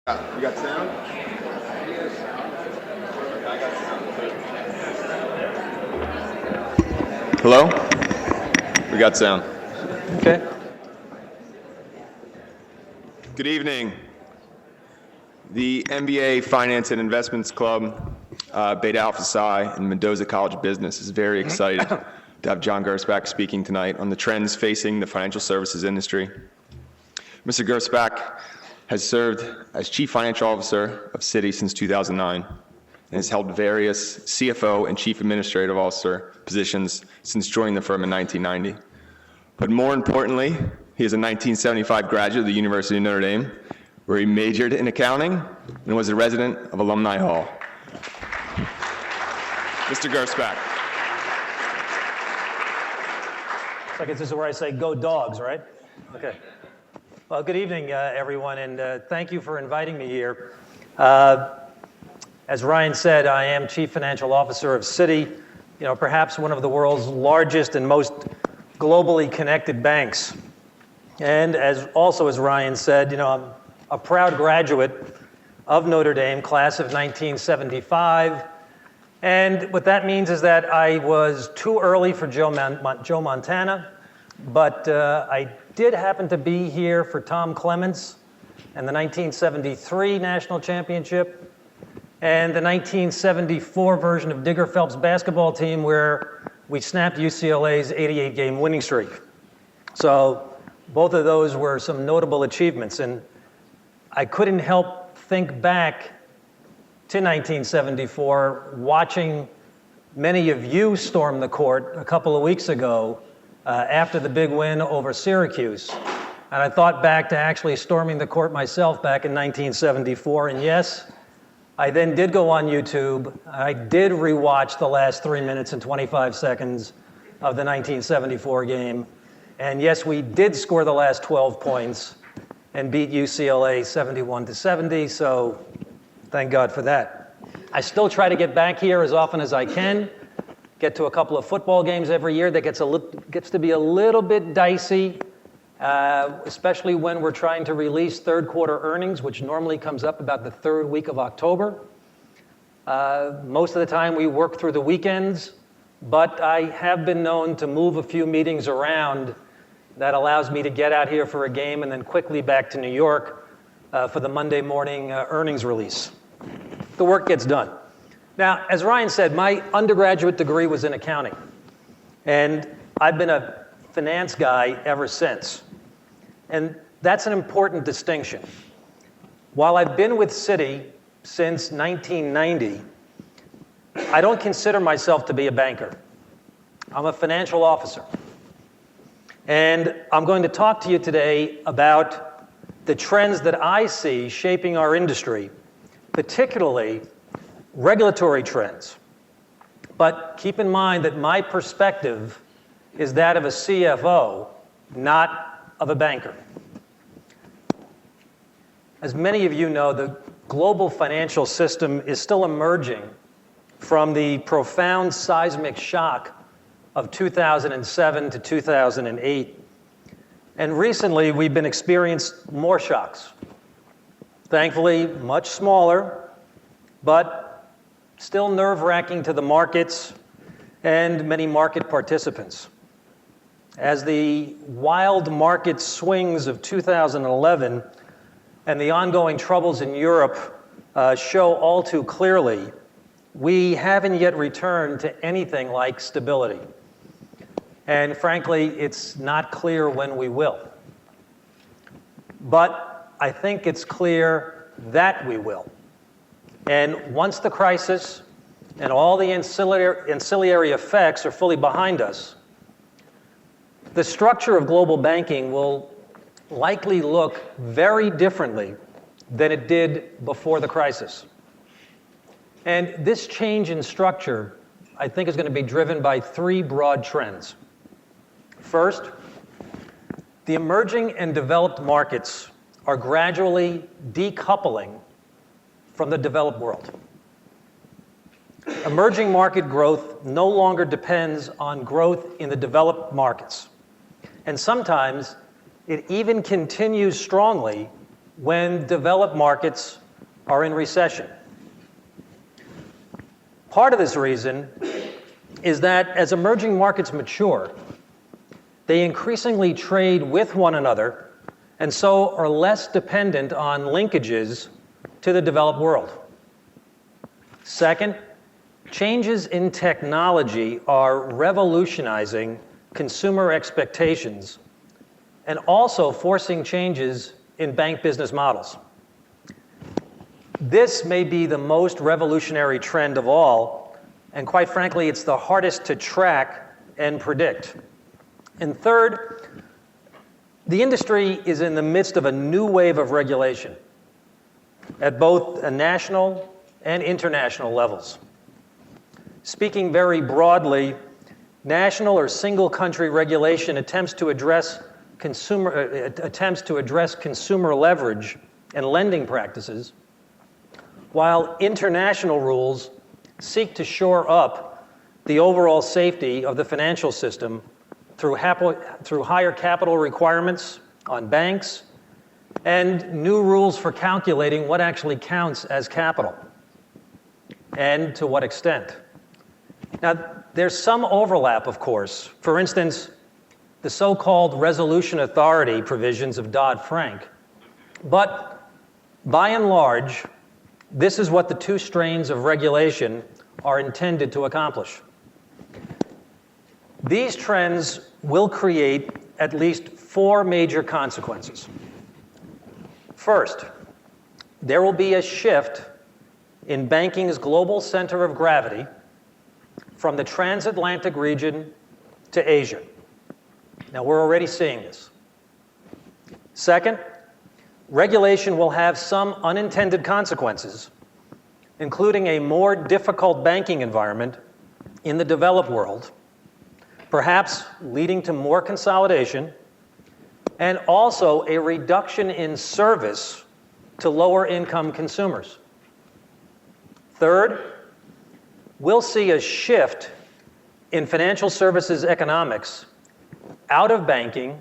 You got sound? I got sound. Hello? We got sound. Okay. Good evening. The MBA Finance and Investments Club, Beta Alpha Psi, and Mendoza College of Business is very excited to have John Gerspach speaking tonight on the trends facing the financial services industry. Mr. Gerspach has served as Chief Financial Officer of Citi since 2009 and has held various CFO and Chief Administrative Officer positions since joining the firm in 1990. But more importantly, he is a 1975 graduate of the University of Notre Dame, where he majored in accounting and was a resident of Alumni Hall. Mr. Gerspach. It's like this is where I say, go dogs, right? Okay. Well, good evening, everyone, and thank you for inviting me here. As Ryan said, I am Chief Financial Officer of Citi, perhaps one of the world's largest and most globally connected banks. And as Ryan said, I'm a proud graduate of Notre Dame, class of 1975. And what that means is that I was too early for Joe Montana, but I did happen to be here for Tom Clements and the 1973 National Championship and the 1974 version of Digger Phelps basketball team where we snapped UCLA's 88-game winning streak. So both of those were some notable achievements, and I couldn't help think back to 1974, watching many of you storm the court a couple of weeks ago after the big win over Syracuse. And I thought back to actually storming the court myself back in 1974. And yes, I then did go on YouTube. I did rewatch the last 3 minutes and 25 seconds of the 1974 game. And yes, we did score the last 12 points and beat UCLA 71-70. So thank God for that. I still try to get back here as often as I can. Get to a couple of football games every year. That gets to be a little bit dicey, especially when we're trying to release third quarter earnings, which normally comes up about the third week of October. Most of the time we work through the weekends, but I have been known to move a few meetings around that allows me to get out here for a game and then quickly back to New York for the Monday morning earnings release. The work gets done. Now, as Ryan said, my undergraduate degree was in accounting, and I've been a finance guy ever since. And that's an important distinction. While I've been with Citi since 1990, I don't consider myself to be a banker. I'm a financial officer. And I'm going to talk to you today about the trends that I see shaping our industry, particularly regulatory trends. But keep in mind that my perspective is that of a CFO, not of a banker. As many of you know, the global financial system is still emerging from the profound seismic shock of 2007 to 2008. And recently, we've been experiencing more shocks. Thankfully, much smaller, but still nerve-wracking to the markets and many market participants. As the wild market swings of 2011 and the ongoing troubles in Europe show all too clearly, we haven't yet returned to anything like stability. And frankly, it's not clear when we will. But I think it's clear that we will. And once the crisis and all the ancillary effects are fully behind us, the structure of global banking will likely look very differently than it did before the crisis. And this change in structure, I think, is going to be driven by three broad trends. First, the emerging and developed markets are gradually decoupling from the developed world. Emerging market growth no longer depends on growth in the developed markets. And sometimes it even continues strongly when developed markets are in recession. Part of this reason is that as emerging markets mature, they increasingly trade with one another and so are less dependent on linkages to the developed world. Second, changes in technology are revolutionizing consumer expectations and also forcing changes in bank business models. This may be the most revolutionary trend of all, and quite frankly, it's the hardest to track and predict. And third, the industry is in the midst of a new wave of regulation at both a national and international levels. Speaking very broadly, national or single country regulation attempts to address consumer leverage and lending practices, while international rules seek to shore up the overall safety of the financial system through higher capital requirements on banks and new rules for calculating what actually counts as capital and to what extent. Now, there's some overlap, of course. For instance, the so-called resolution authority provisions of Dodd-Frank. But by and large, this is what the two strains of regulation are intended to accomplish. These trends will create at least four major consequences. First, there will be a shift in banking's global center of gravity from the transatlantic region to Asia. Now, we're already seeing this. Second, regulation will have some unintended consequences, including a more difficult banking environment in the developed world, perhaps leading to more consolidation, and also a reduction in service to lower income consumers. Third, we'll see a shift in financial services economics out of banking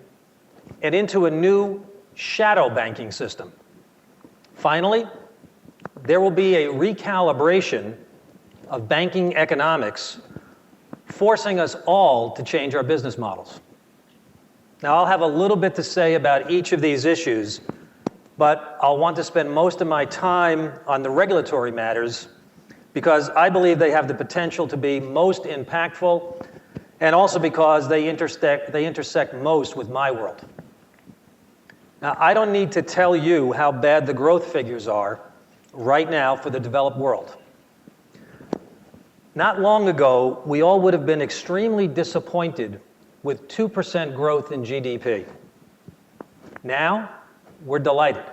and into a new shadow banking system. Finally, there will be a recalibration of banking economics, forcing us all to change our business models. Now, I'll have a little bit to say about each of these issues, but I'll want to spend most of my time on the regulatory matters because I believe they have the potential to be most impactful and also because they intersect most with my world. Now, I don't need to tell you how bad the growth figures are right now for the developed world. Not long ago, we all would have been extremely disappointed with 2% growth in GDP. Now, we're delighted.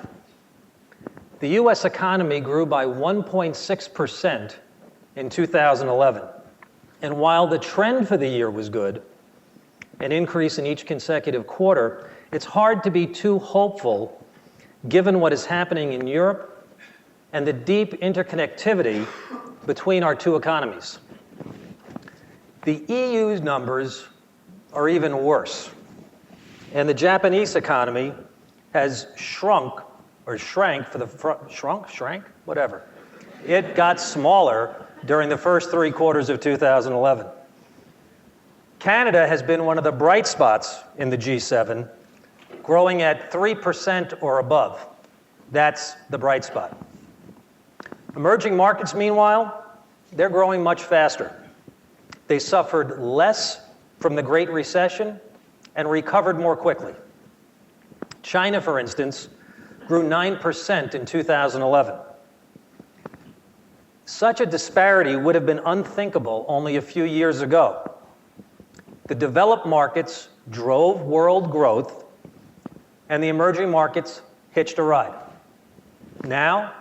The US economy grew by 1.6% in 2011. And while the trend for the year was good, an increase in each consecutive quarter, it's hard to be too hopeful given what is happening in Europe and the deep interconnectivity between our two economies. The EU's numbers are even worse. And the Japanese economy has shrank for the whatever. It got smaller during the first 3 quarters of 2011. Canada has been one of the bright spots in the G7, growing at 3% or above. That's the bright spot. Emerging markets, meanwhile, they're growing much faster. They suffered less from the Great Recession and recovered more quickly. China, for instance, grew 9% in 2011. Such a disparity would have been unthinkable only a few years ago. The developed markets drove world growth, and the emerging markets hitched a ride. Now,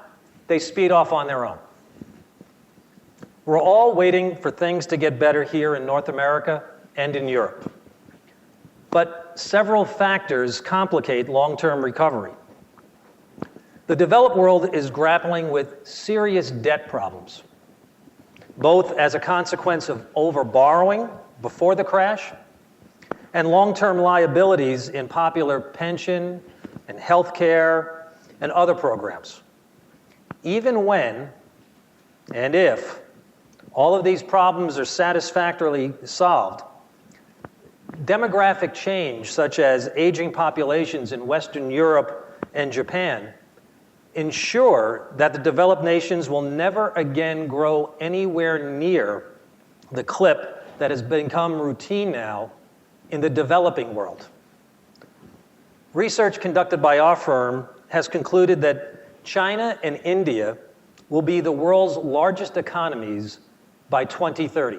they speed off on their own. We're all waiting for things to get better here in North America and in Europe. But several factors complicate long-term recovery. The developed world is grappling with serious debt problems, both as a consequence of overborrowing before the crash and long-term liabilities in popular pension and healthcare and other programs. Even when and if all of these problems are satisfactorily solved, demographic change, such as aging populations in Western Europe and Japan, ensure that the developed nations will never again grow anywhere near the clip that has become routine now in the developing world. Research conducted by our firm has concluded that China and India will be the world's largest economies by 2030.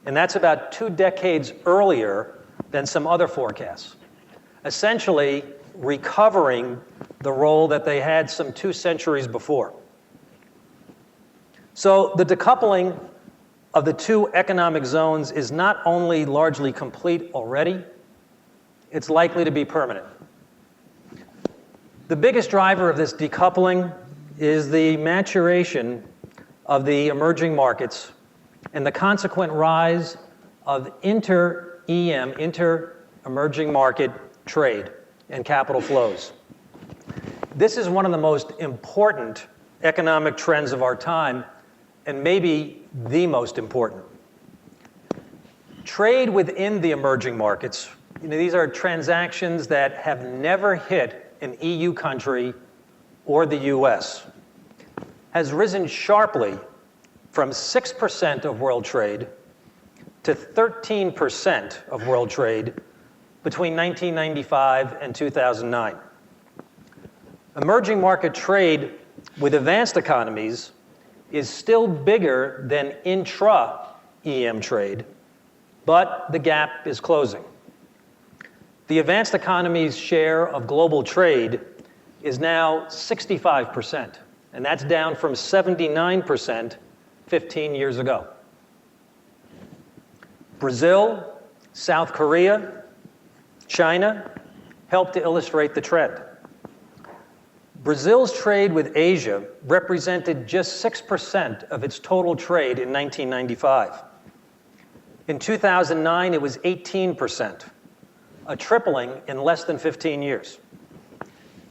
And that's about 2 decades earlier than some other forecasts, essentially recovering the role that they had some 2 centuries before. So the decoupling of the 2 economic zones is not only largely complete already, it's likely to be permanent. The biggest driver of this decoupling is the maturation of the emerging markets and the consequent rise of inter-EM, inter-emerging market trade and capital flows. This is one of the most important economic trends of our time, and maybe the most important. Trade within the emerging markets, these are transactions that have never hit an EU country or the US, has risen sharply from 6% of world trade to 13% of world trade between 1995 and 2009. Emerging market trade with advanced economies is still bigger than intra-EM trade, but the gap is closing. The advanced economies' share of global trade is now 65%, and that's down from 79% 15 years ago. Brazil, South Korea, China help to illustrate the trend. Brazil's trade with Asia represented just 6% of its total trade in 1995. In 2009, it was 18%, a tripling in less than 15 years.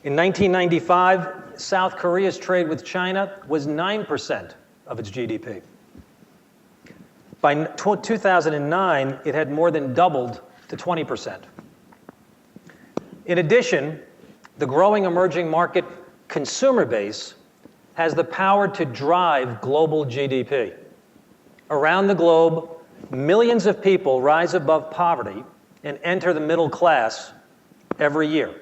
In 1995, South Korea's trade with China was 9% of its GDP. By 2009, it had more than doubled to 20%. In addition, the growing emerging market consumer base has the power to drive global GDP. Around the globe, millions of people rise above poverty and enter the middle class every year.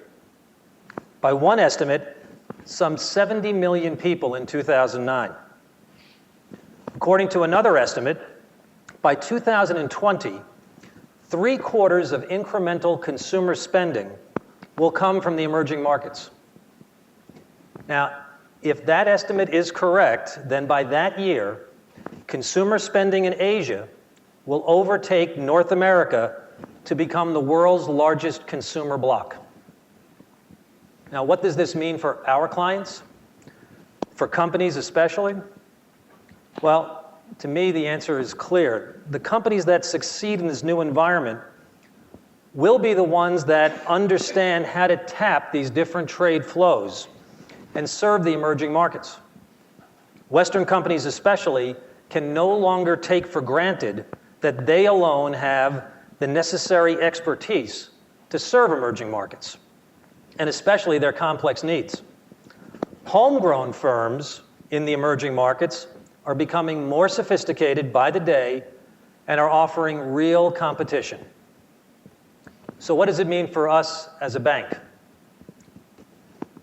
By one estimate, some 70 million people in 2009. According to another estimate, by 2020, 3/4 of incremental consumer spending will come from the emerging markets. Now, if that estimate is correct, then by that year, consumer spending in Asia will overtake North America to become the world's largest consumer bloc. Now, what does this mean for our clients? For companies especially? Well, to me, the answer is clear. The companies that succeed in this new environment will be the ones that understand how to tap these different trade flows and serve the emerging markets. Western companies especially can no longer take for granted that they alone have the necessary expertise to serve emerging markets, and especially their complex needs. Homegrown firms in the emerging markets are becoming more sophisticated by the day and are offering real competition. So what does it mean for us as a bank?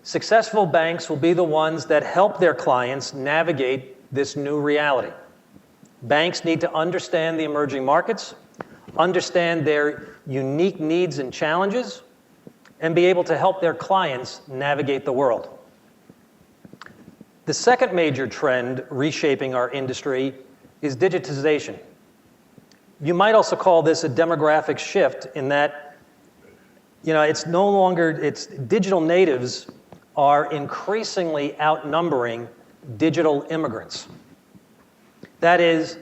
Successful banks will be the ones that help their clients navigate this new reality. Banks need to understand the emerging markets, understand their unique needs and challenges, and be able to help their clients navigate the world. The second major trend reshaping our industry is digitization. You might also call this a demographic shift in that, it's no longer, digital natives are increasingly outnumbering digital immigrants. That is,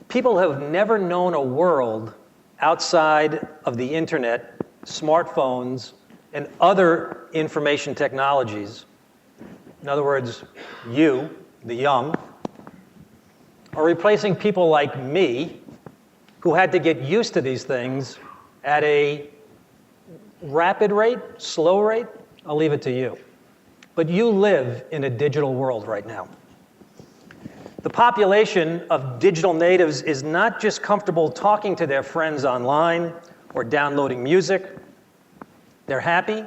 people have never known a world outside of the internet, smartphones, and other information technologies, in other words, you, the young, are replacing people like me who had to get used to these things at a rapid rate, slow rate. I'll leave it to you. But you live in a digital world right now. The population of digital natives is not just comfortable talking to their friends online or downloading music. They're happy,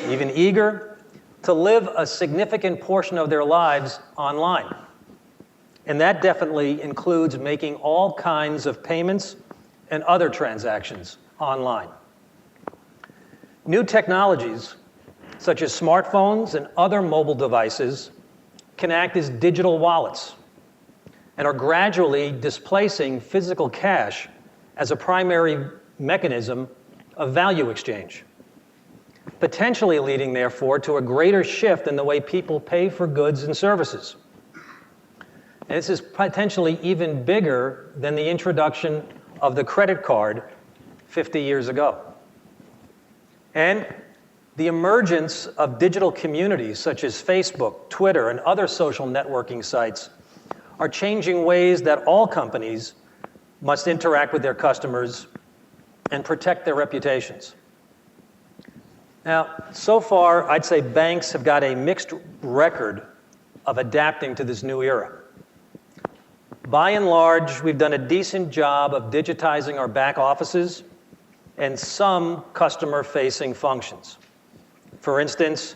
even eager, to live a significant portion of their lives online. And that definitely includes making all kinds of payments and other transactions online. New technologies, such as smartphones and other mobile devices, can act as digital wallets and are gradually displacing physical cash as a primary mechanism of value exchange, potentially leading, therefore, to a greater shift in the way people pay for goods and services. And this is potentially even bigger than the introduction of the credit card 50 years ago. And the emergence of digital communities such as Facebook, Twitter, and other social networking sites are changing ways that all companies must interact with their customers and protect their reputations. Now, so far, I'd say banks have got a mixed record of adapting to this new era. By and large, we've done a decent job of digitizing our back offices and some customer-facing functions. For instance,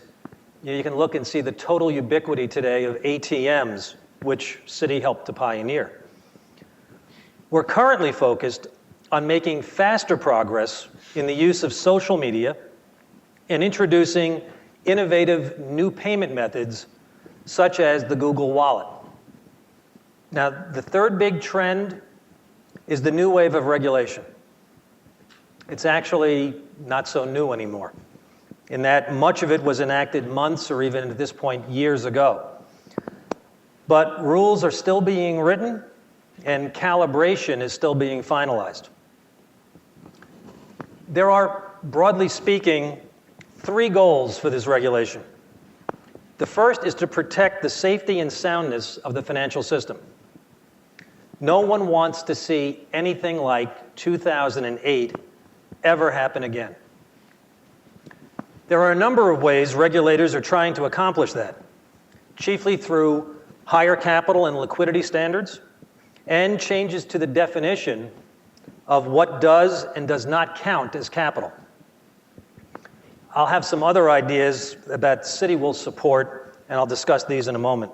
you can look and see the total ubiquity today of ATMs, which Citi helped to pioneer. We're currently focused on making faster progress in the use of social media and introducing innovative new payment methods, such as the Google Wallet. Now, the third big trend is the new wave of regulation. It's actually not so new anymore, in that much of it was enacted months or even at this point years ago. But rules are still being written and calibration is still being finalized. There are, broadly speaking, three goals for this regulation. The first is to protect the safety and soundness of the financial system. No one wants to see anything like 2008 ever happen again. There are a number of ways regulators are trying to accomplish that, chiefly through higher capital and liquidity standards and changes to the definition of what does and does not count as capital. I'll have some other ideas that Citi will support, and I'll discuss these in a moment.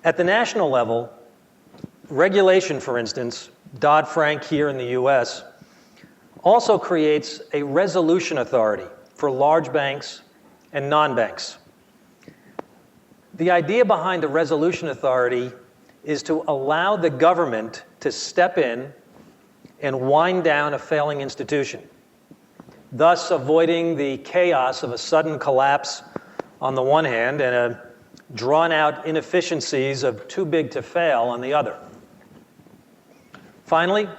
At the national level, regulation, for instance, Dodd-Frank here in the US, also creates a resolution authority for large banks and non-banks. The idea behind the resolution authority is to allow the government to step in and wind down a failing institution, thus avoiding the chaos of a sudden collapse on the one hand and a drawn-out inefficiencies of too big to fail on the other. Finally,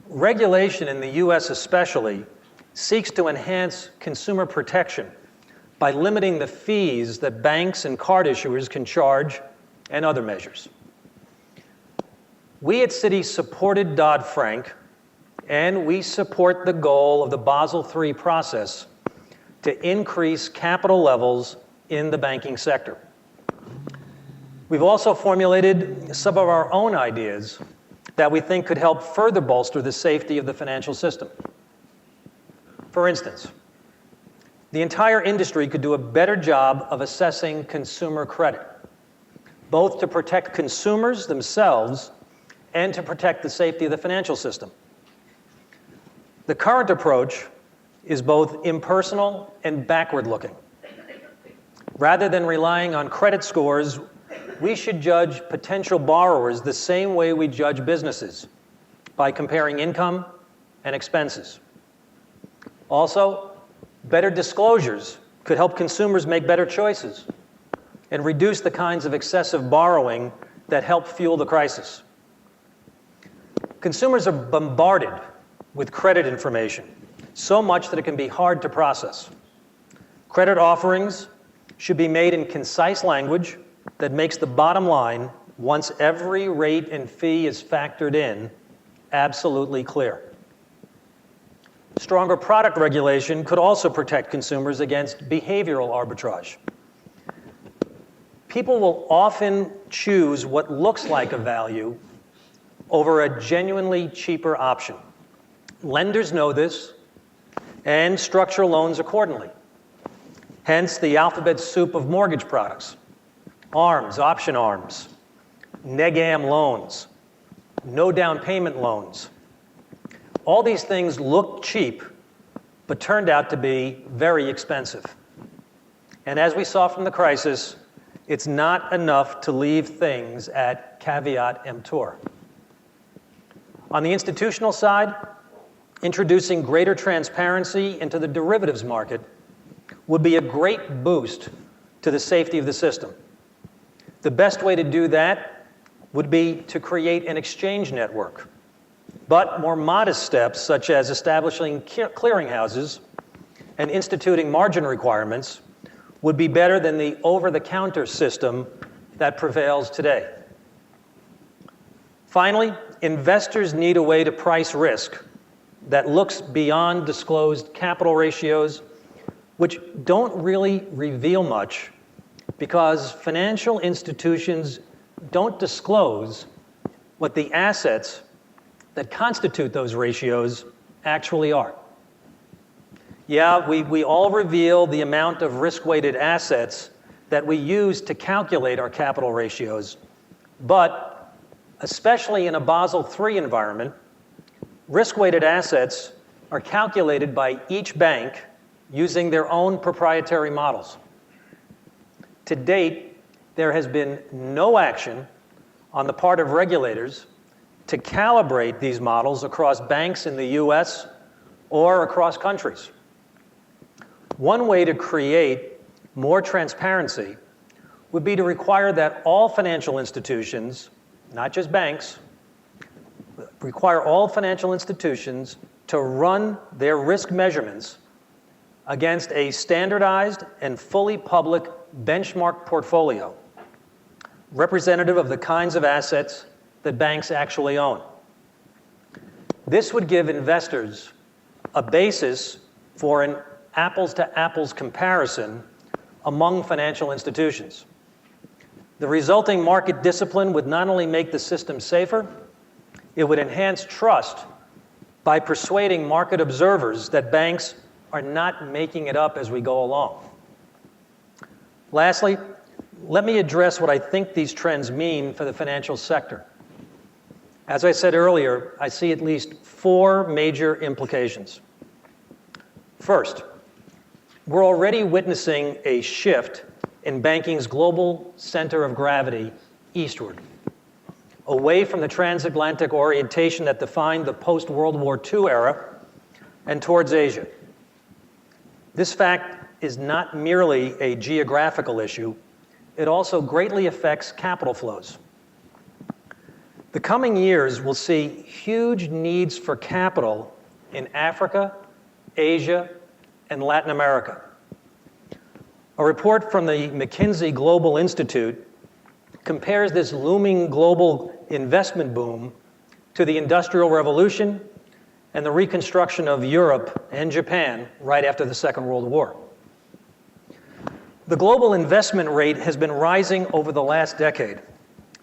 regulation in the US especially seeks to enhance consumer protection by limiting the fees that banks and card issuers can charge and other measures. We at Citi supported Dodd-Frank, and we support the goal of the Basel III process to increase capital levels in the banking sector. We've also formulated some of our own ideas that we think could help further bolster the safety of the financial system. For instance, the entire industry could do a better job of assessing consumer credit, both to protect consumers themselves and to protect the safety of the financial system. The current approach is both impersonal and backward-looking. Rather than relying on credit scores, we should judge potential borrowers the same way we judge businesses, by comparing income and expenses. Also, better disclosures could help consumers make better choices and reduce the kinds of excessive borrowing that help fuel the crisis. Consumers are bombarded with credit information, so much that it can be hard to process. Credit offerings should be made in concise language that makes the bottom line, once every rate and fee is factored in, absolutely clear. Stronger product regulation could also protect consumers against behavioral arbitrage. People will often choose what looks like a value over a genuinely cheaper option. Lenders know this and structure loans accordingly. Hence the alphabet soup of mortgage products: ARMs, option ARMs, neg-am loans, no down payment loans. All these things look cheap, but turned out to be very expensive. And as we saw from the crisis, it's not enough to leave things at caveat emptor. On the institutional side, introducing greater transparency into the derivatives market would be a great boost to the safety of the system. The best way to do that would be to create an exchange network. But more modest steps, such as establishing clearinghouses and instituting margin requirements, would be better than the over-the-counter system that prevails today. Finally, investors need a way to price risk that looks beyond disclosed capital ratios, which don't really reveal much because financial institutions don't disclose what the assets that constitute those ratios actually are. Yeah, we all reveal the amount of risk-weighted assets that we use to calculate our capital ratios, but especially in a Basel III environment, risk-weighted assets are calculated by each bank using their own proprietary models. To date, there has been no action on the part of regulators to calibrate these models across banks in the US or across countries. One way to create more transparency would be to require that all financial institutions, not just banks, require all financial institutions to run their risk measurements against a standardized and fully public benchmark portfolio, representative of the kinds of assets that banks actually own. This would give investors a basis for an apples-to-apples comparison among financial institutions. The resulting market discipline would not only make the system safer, it would enhance trust by persuading market observers that banks are not making it up as we go along. Lastly, let me address what I think these trends mean for the financial sector. As I said earlier, I see at least 4 major implications. First, we're already witnessing a shift in banking's global center of gravity eastward, away from the transatlantic orientation that defined the post-World War II era and towards Asia. This fact is not merely a geographical issue, it also greatly affects capital flows. The coming years will see huge needs for capital in Africa, Asia, and Latin America. A report from the McKinsey Global Institute compares this looming global investment boom to the Industrial Revolution and the reconstruction of Europe and Japan right after the Second World War. The global investment rate has been rising over the last decade,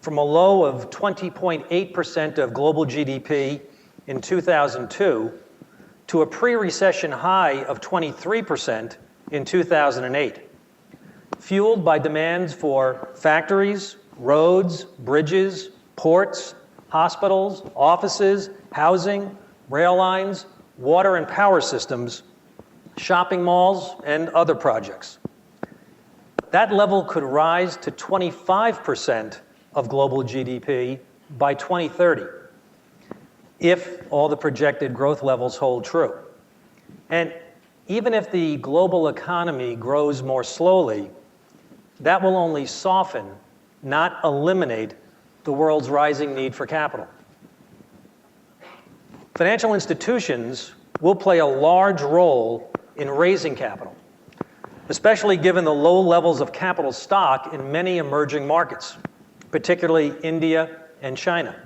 from a low of 20.8% of global GDP in 2002 to a pre-recession high of 23% in 2008, fueled by demands for factories, roads, bridges, ports, hospitals, offices, housing, rail lines, water and power systems, shopping malls, and other projects. That level could rise to 25% of global GDP by 2030, if all the projected growth levels hold true. And even if the global economy grows more slowly, that will only soften, not eliminate, the world's rising need for capital. Financial institutions will play a large role in raising capital, especially given the low levels of capital stock in many emerging markets, particularly India and China.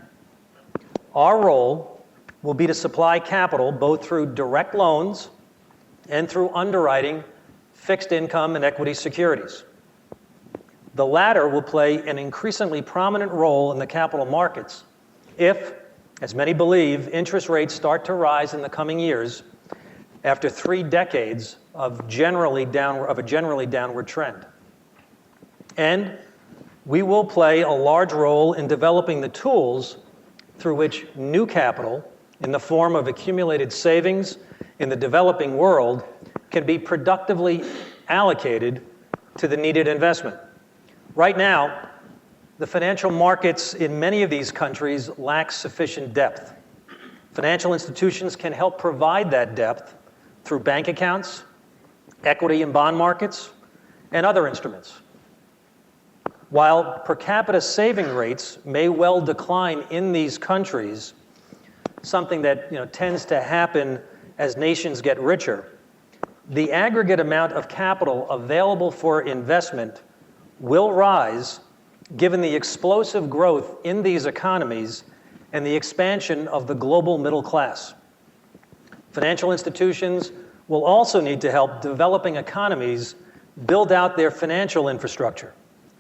Our role will be to supply capital both through direct loans and through underwriting fixed income and equity securities. The latter will play an increasingly prominent role in the capital markets if, as many believe, interest rates start to rise in the coming years after 3 decades of a generally downward trend. And we will play a large role in developing the tools through which new capital, in the form of accumulated savings in the developing world, can be productively allocated to the needed investment. Right now, the financial markets in many of these countries lack sufficient depth. Financial institutions can help provide that depth through bank accounts, equity and bond markets, and other instruments. While per capita saving rates may well decline in these countries, something that tends to happen as nations get richer, the aggregate amount of capital available for investment will rise given the explosive growth in these economies and the expansion of the global middle class. Financial institutions will also need to help developing economies build out their financial infrastructure.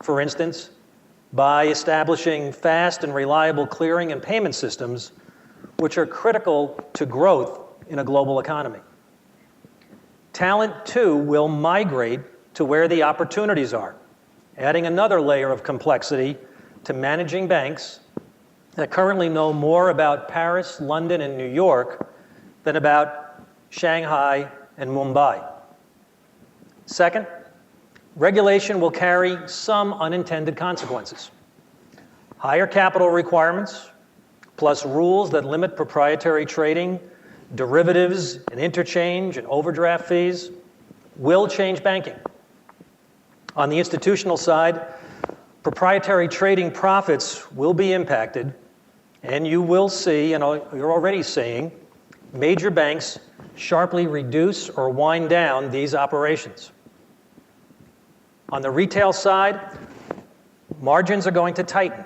For instance, by establishing fast and reliable clearing and payment systems, which are critical to growth in a global economy. Talent, too, will migrate to where the opportunities are, adding another layer of complexity to managing banks that currently know more about Paris, London, and New York than about Shanghai and Mumbai. Second, regulation will carry some unintended consequences. Higher capital requirements, plus rules that limit proprietary trading, derivatives and interchange and overdraft fees, will change banking. On the institutional side, proprietary trading profits will be impacted, and you will see, and you're already seeing, major banks sharply reduce or wind down these operations. On the retail side, margins are going to tighten,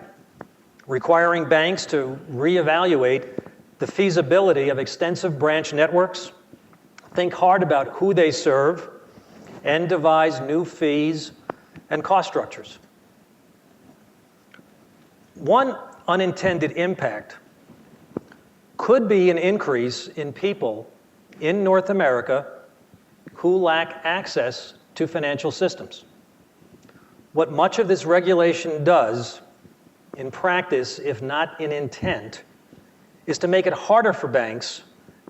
requiring banks to reevaluate the feasibility of extensive branch networks, think hard about who they serve, and devise new fees and cost structures. One unintended impact could be an increase in people in North America who lack access to financial systems. What much of this regulation does, in practice, if not in intent, is to make it harder for banks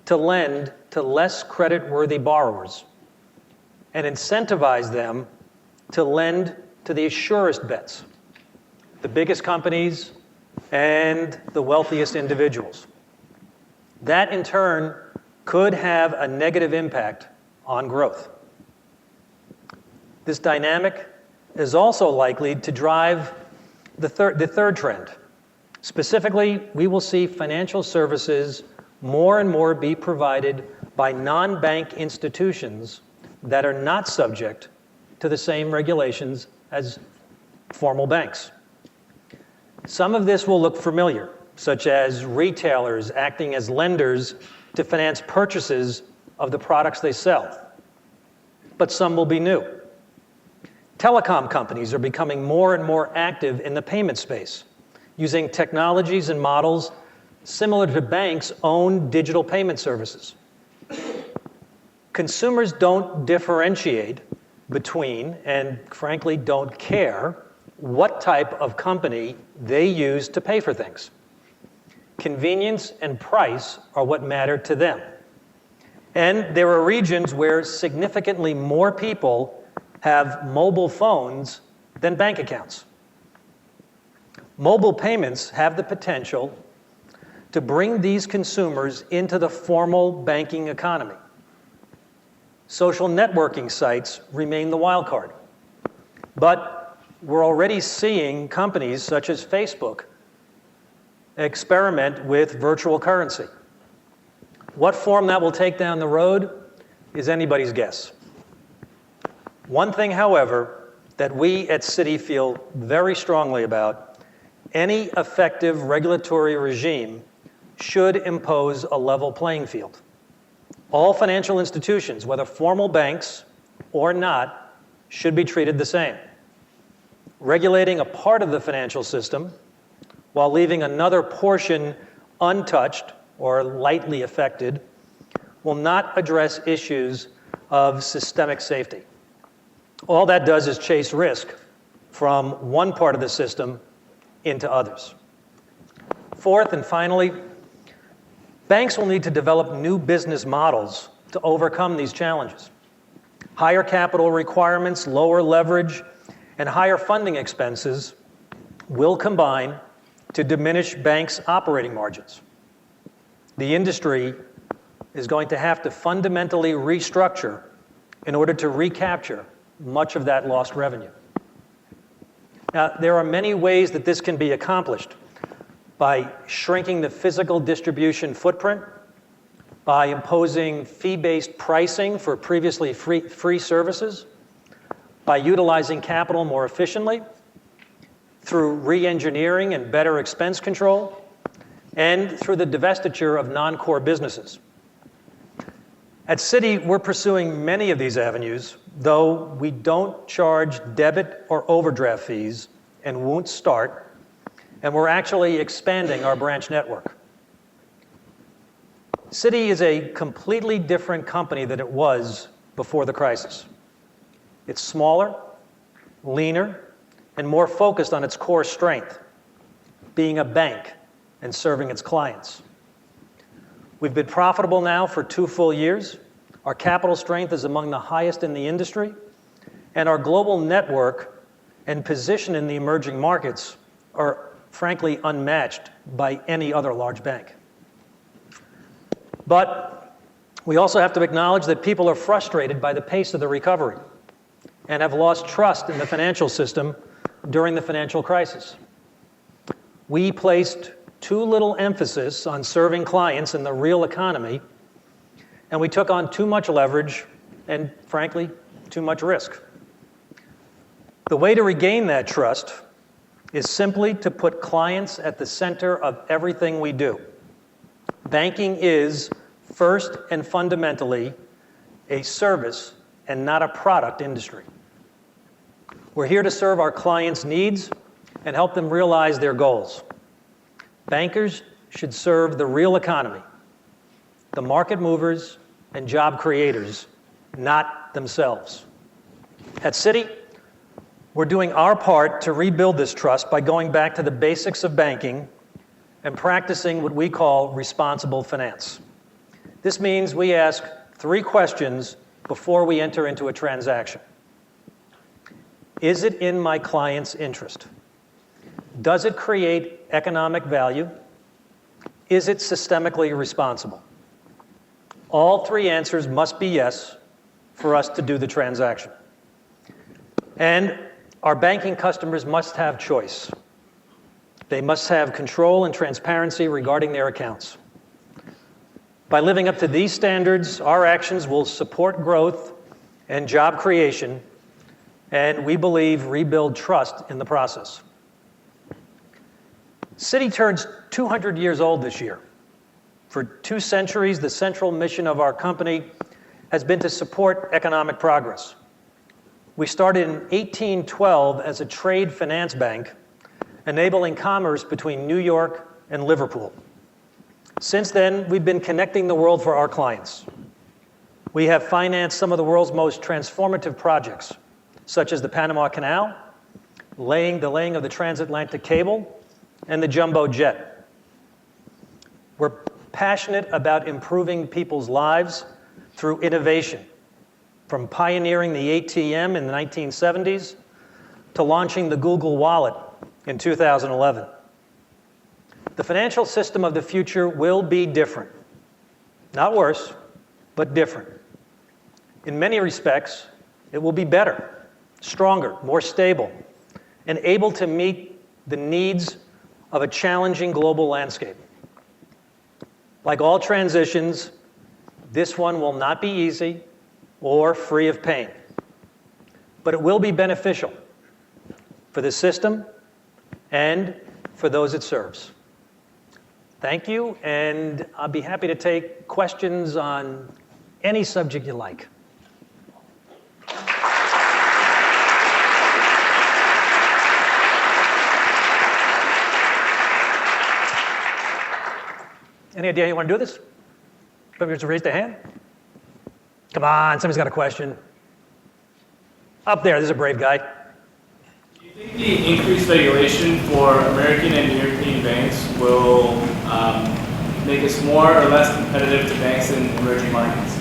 to lend to less credit-worthy borrowers and incentivize them to lend to the surest bets, the biggest companies and the wealthiest individuals. That, in turn, could have a negative impact on growth. This dynamic is also likely to drive the third trend. Specifically, we will see financial services more and more be provided by non-bank institutions that are not subject to the same regulations as formal banks. Some of this will look familiar, such as retailers acting as lenders to finance purchases of the products they sell. But some will be new. Telecom companies are becoming more and more active in the payment space, using technologies and models similar to banks' own digital payment services. Consumers don't differentiate between, and frankly don't care, what type of company they use to pay for things. Convenience and price are what matter to them. And there are regions where significantly more people have mobile phones than bank accounts. Mobile payments have the potential to bring these consumers into the formal banking economy. Social networking sites remain the wild card. But we're already seeing companies such as Facebook experiment with virtual currency. What form that will take down the road is anybody's guess. One thing, however, that we at Citi feel very strongly about, any effective regulatory regime should impose a level playing field. All financial institutions, whether formal banks or not, should be treated the same. Regulating a part of the financial system while leaving another portion untouched or lightly affected will not address issues of systemic safety. All that does is chase risk from one part of the system into others. Fourth and finally, banks will need to develop new business models to overcome these challenges. Higher capital requirements, lower leverage, and higher funding expenses will combine to diminish banks' operating margins. The industry is going to have to fundamentally restructure in order to recapture much of that lost revenue. Now, there are many ways that this can be accomplished: by shrinking the physical distribution footprint, by imposing fee-based pricing for previously free services, by utilizing capital more efficiently, through re-engineering and better expense control, and through the divestiture of non-core businesses. At Citi, we're pursuing many of these avenues, though we don't charge debit or overdraft fees and won't start, and we're actually expanding our branch network. Citi is a completely different company than it was before the crisis. It's smaller, leaner, and more focused on its core strength, being a bank and serving its clients. We've been profitable now for 2 full years. Our capital strength is among the highest in the industry, and our global network and position in the emerging markets are frankly unmatched by any other large bank. But we also have to acknowledge that people are frustrated by the pace of the recovery and have lost trust in the financial system during the financial crisis. We placed too little emphasis on serving clients in the real economy, and we took on too much leverage and, frankly, too much risk. The way to regain that trust is simply to put clients at the center of everything we do. Banking is, first and fundamentally, a service and not a product industry. We're here to serve our clients' needs and help them realize their goals. Bankers should serve the real economy, the market movers and job creators, not themselves. At Citi, we're doing our part to rebuild this trust by going back to the basics of banking and practicing what we call responsible finance. This means we ask 3 questions before we enter into a transaction. Is it in my client's interest? Does it create economic value? Is it systemically responsible? All 3 answers must be yes for us to do the transaction. And our banking customers must have choice. They must have control and transparency regarding their accounts. By living up to these standards, our actions will support growth and job creation, and we believe rebuild trust in the process. Citi turns 200 years old this year. For 2 centuries, the central mission of our company has been to support economic progress. We started in 1812 as a trade finance bank, enabling commerce between New York and Liverpool. Since then, we've been connecting the world for our clients. We have financed some of the world's most transformative projects, such as the Panama Canal, the laying of the transatlantic cable, and the jumbo jet. We're passionate about improving people's lives through innovation, from pioneering the ATM in the 1970s to launching the Google Wallet in 2011. The financial system of the future will be different. Not worse, but different. In many respects, it will be better, stronger, more stable, and able to meet the needs of a challenging global landscape. Like all transitions, This one will not be easy or free of pain, but it will be beneficial for the system and for those it serves. Thank you, and I'll be happy to take questions on any subject you like. Any idea how you want to do this? Somebody just raise their hand. Come on, somebody's got a question. Up there, there's a brave guy. Do you think the increased regulation for American and European banks will make us more or less competitive to banks in emerging markets?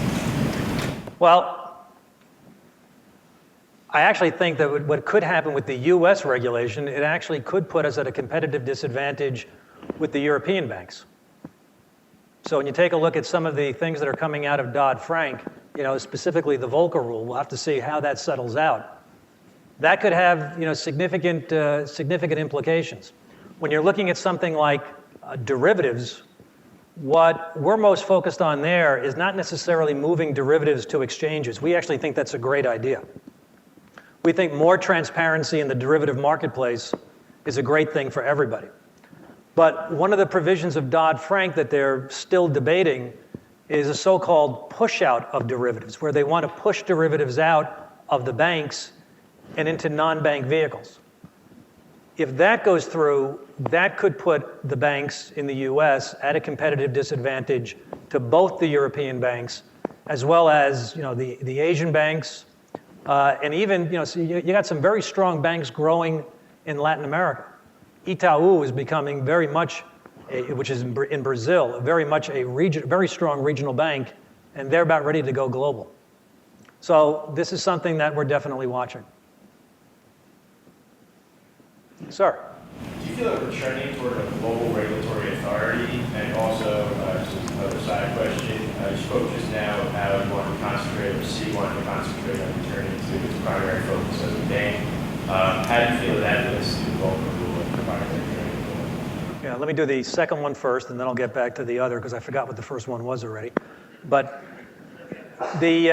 Well, I actually think that what could happen with the US regulation, it actually could put us at a competitive disadvantage with the European banks. So when you take a look at some of the things that are coming out of Dodd-Frank, specifically the Volcker rule, we'll have to see how that settles out. That could have, significant implications. When you're looking at something like derivatives, what we're most focused on there is not necessarily moving derivatives to exchanges. We actually think that's a great idea. We think more transparency in the derivative marketplace is a great thing for everybody. But one of the provisions of Dodd-Frank that they're still debating is a so-called push-out of derivatives, where they want to push derivatives out of the banks and into non-bank vehicles. If that goes through, that could put the banks in the US at a competitive disadvantage to both the European banks, as well as the Asian banks, and even so you got some very strong banks growing in Latin America. Itaú is becoming very much, which is in Brazil, very much a very strong regional bank, and they're about ready to go global. So this is something that we're definitely watching. Sir? Do you feel like we're trending toward a global regulatory authority? And also, just another side question, you spoke just now of how you want to concentrate, or C wanted to concentrate on returning to its primary focus as a bank. How do you feel that links to the Volcker rule and proprietary trading rule? Yeah, let me do the second one first, and then I'll get back to the other, because I forgot what the first one was already. But the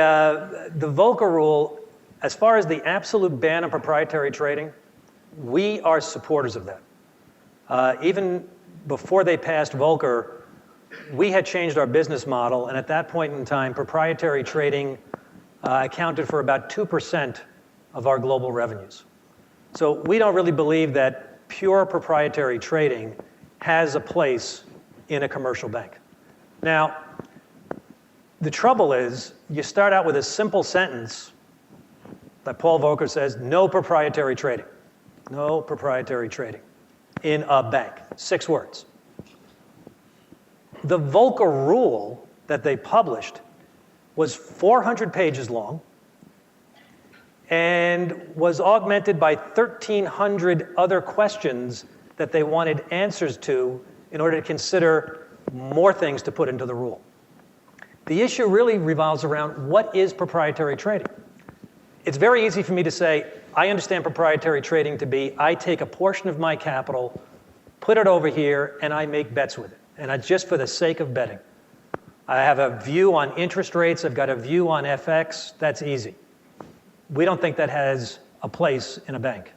Volcker rule, as far as the absolute ban on proprietary trading, we are supporters of that. Even before they passed Volcker, we had changed our business model, and at that point in time, proprietary trading accounted for about 2% of our global revenues. So we don't really believe that pure proprietary trading has a place in a commercial bank. Now, the trouble is, you start out with a simple sentence that Paul Volcker says, no proprietary trading. No proprietary trading in a bank. 6 words. The Volcker rule that they published was 400 pages long and was augmented by 1,300 other questions that they wanted answers to in order to consider more things to put into the rule. The issue really revolves around what is proprietary trading. It's very easy for me to say, I understand proprietary trading to be, I take a portion of my capital, put it over here, and I make bets with it. And it's just for the sake of betting. I have a view on interest rates, I've got a view on FX, that's easy. We don't think that has a place in a bank.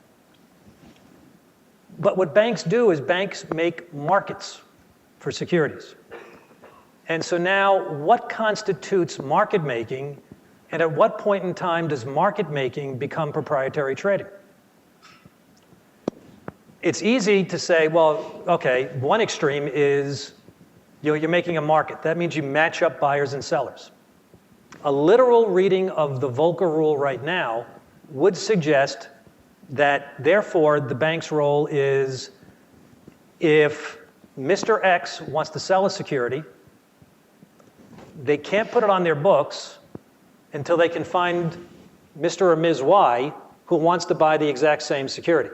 But what banks do is banks make markets for securities. And so now, what constitutes market making, and at what point in time does market making become proprietary trading? It's easy to say, well, okay, one extreme is you're making a market. That means you match up buyers and sellers. A literal reading of the Volcker rule right now would suggest that, therefore, the bank's role is if Mr. X wants to sell a security, they can't put it on their books until they can find Mr. or Ms. Y who wants to buy the exact same security.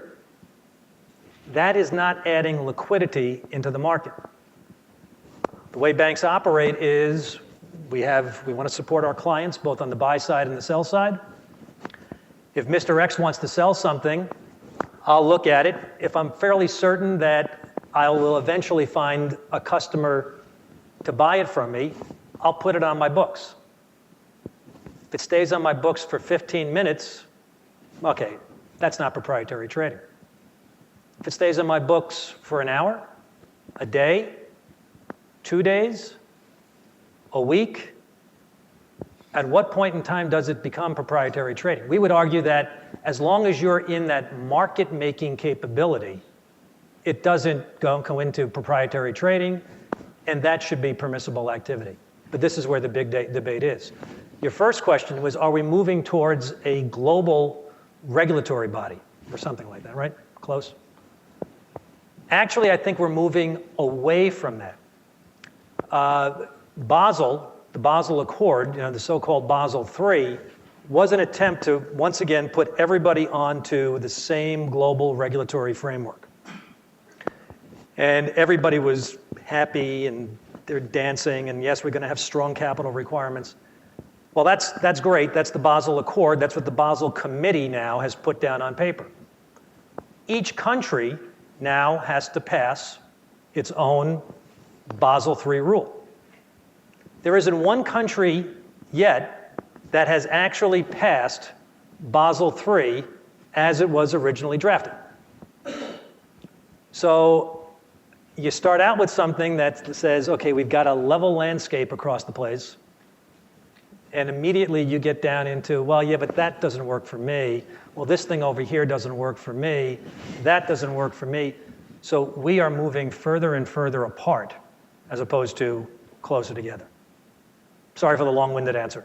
That is not adding liquidity into the market. The way banks operate is we want to support our clients both on the buy side and the sell side. If Mr. X wants to sell something, I'll look at it. If I'm fairly certain that I will eventually find a customer to buy it from me, I'll put it on my books. If it stays on my books for 15 minutes, okay, that's not proprietary trading. If it stays on my books for an hour, a day, 2 days, a week, at what point in time does it become proprietary trading? We would argue that as long as you're in that market-making capability, it doesn't go into proprietary trading, and that should be permissible activity. But this is where the big debate is. Your first question was, are we moving towards a global regulatory body or something like that, right? Close? Actually, I think we're moving away from that. Basel, the Basel Accord, the so-called Basel III, was an attempt to, once again, put everybody onto the same global regulatory framework. And everybody was happy, and they're dancing, and yes, we're going to have strong capital requirements. Well, that's great. That's the Basel Accord. That's what the Basel Committee now has put down on paper. Each country now has to pass its own Basel III rule. There isn't one country yet that has actually passed Basel III as it was originally drafted. So you start out with something that says, okay, we've got a level landscape across the place, and immediately you get down into, well, yeah, but that doesn't work for me. Well, this thing over here doesn't work for me. That doesn't work for me. So we are moving further and further apart as opposed to closer together. Sorry for the long-winded answer.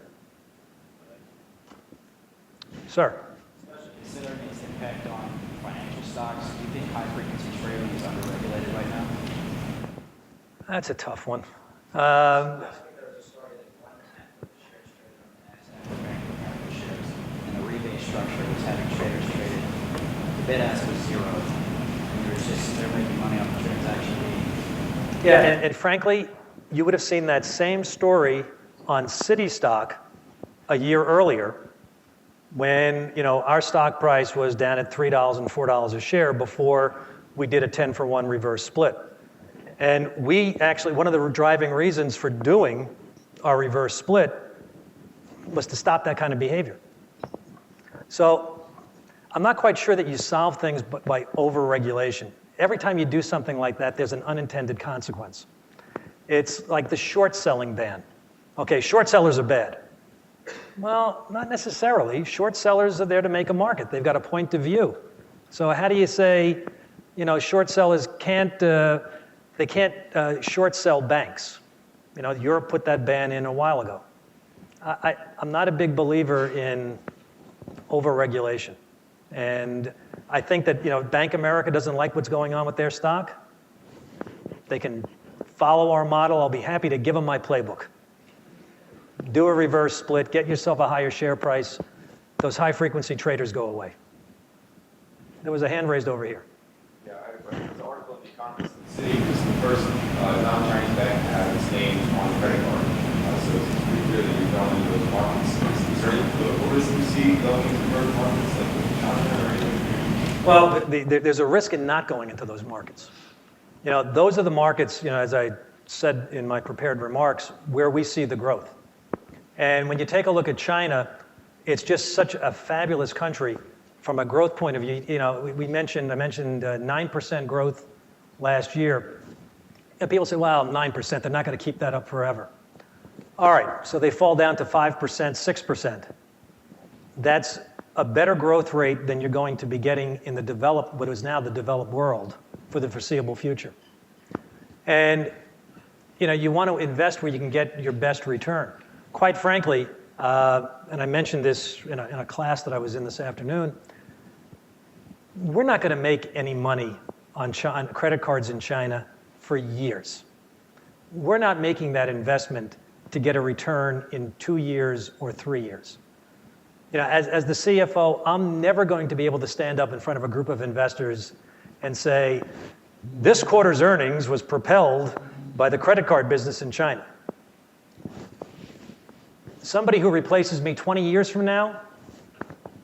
Sir. Especially considering its impact on financial stocks, do you think high-frequency trading is underregulated right now? That's a tough one. Last week there was a story that 1/10 of the shares traded on the NASDAQ were Bank of America shares, and the rebate structure was having traders traded. The bid-ask was zero, and they're making money off the transaction. Yeah, and frankly, you would have seen that same story on Citi stock a year earlier when our stock price was down at $3 and $4 a share before we did a 10-for-1 reverse split. And we actually, one of the driving reasons for doing our reverse split was to stop that kind of behavior. So I'm not quite sure that you solve things by over-regulation. Every time you do something like that, there's an unintended consequence. It's like the short selling ban. Okay, short sellers are bad. Well, not necessarily. Short sellers are there to make a market. They've got a point of view. So how do you say, short sellers can't short sell banks? Europe put that ban in a while ago. I'm not a big believer in over-regulation. And I think that, Bank of America doesn't like what's going on with their stock. They can follow our model. I'll be happy to give them my playbook. Do a reverse split, get yourself a higher share price. Those high-frequency traders go away. There was a hand raised over here. Yeah, I have a question. There's an article in The Economist that Citi was the first non-Chinese bank to have its name on the credit card. So it's pretty clear that you're going into those markets. Is there any political risk you see going into emerging markets like China or anything? Well, there's a risk in not going into those markets. Those are the markets, as I said in my prepared remarks, where we see the growth. And when you take a look at China, it's just such a fabulous country from a growth point of view. I mentioned 9% growth last year. And people say, wow, 9%, they're not going to keep that up forever. All right, so they fall down to 5%, 6%. That's a better growth rate than you're going to be getting in what is now the developed world for the foreseeable future. And you want to invest where you can get your best return. Quite frankly, and I mentioned this in a class that I was in this afternoon, we're not going to make any money on credit cards in China for years. We're not making that investment to get a return in 2 years or 3 years. As the CFO, I'm never going to be able to stand up in front of a group of investors and say, this quarter's earnings was propelled by the credit card business in China. Somebody who replaces me 20 years from now,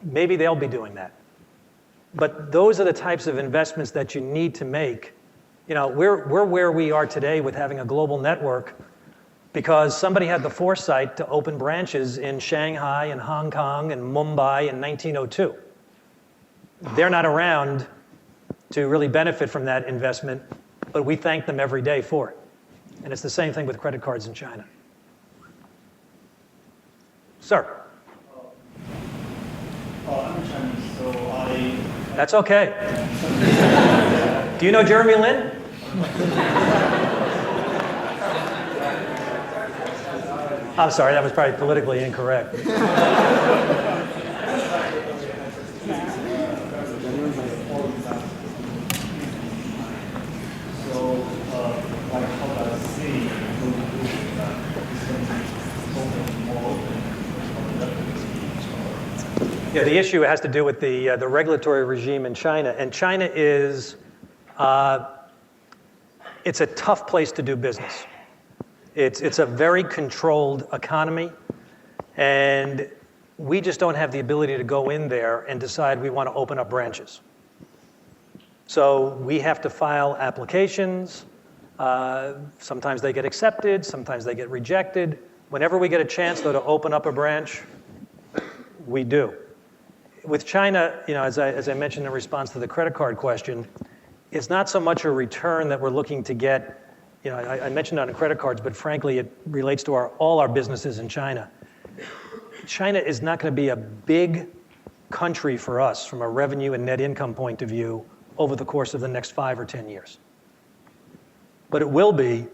maybe they'll be doing that. But those are the types of investments that you need to make. We're where we are today with having a global network because somebody had the foresight to open branches in Shanghai and Hong Kong and Mumbai in 1902. They're not around to really benefit from that investment, but we thank them every day for it. And it's the same thing with credit cards in China. Sir. I'm Chinese, so I... That's okay. Do you know Jeremy Lin? I'm sorry, that was probably politically incorrect. Yeah, the issue has to do with the regulatory regime in China, and China is it's a tough place to do business. It's a very controlled economy, and we just don't have the ability to go in there and decide we want to open up branches. So we have to file applications. Sometimes they get accepted, sometimes they get rejected. Whenever we get a chance, though, to open up a branch, we do. With China, as I mentioned in response to the credit card question, it's not so much a return that we're looking to get. I mentioned on the credit cards, but frankly, it relates to all our businesses in China. China is not going to be a big country for us from a revenue and net income point of view over the course of the next 5 or 10 years. But it will be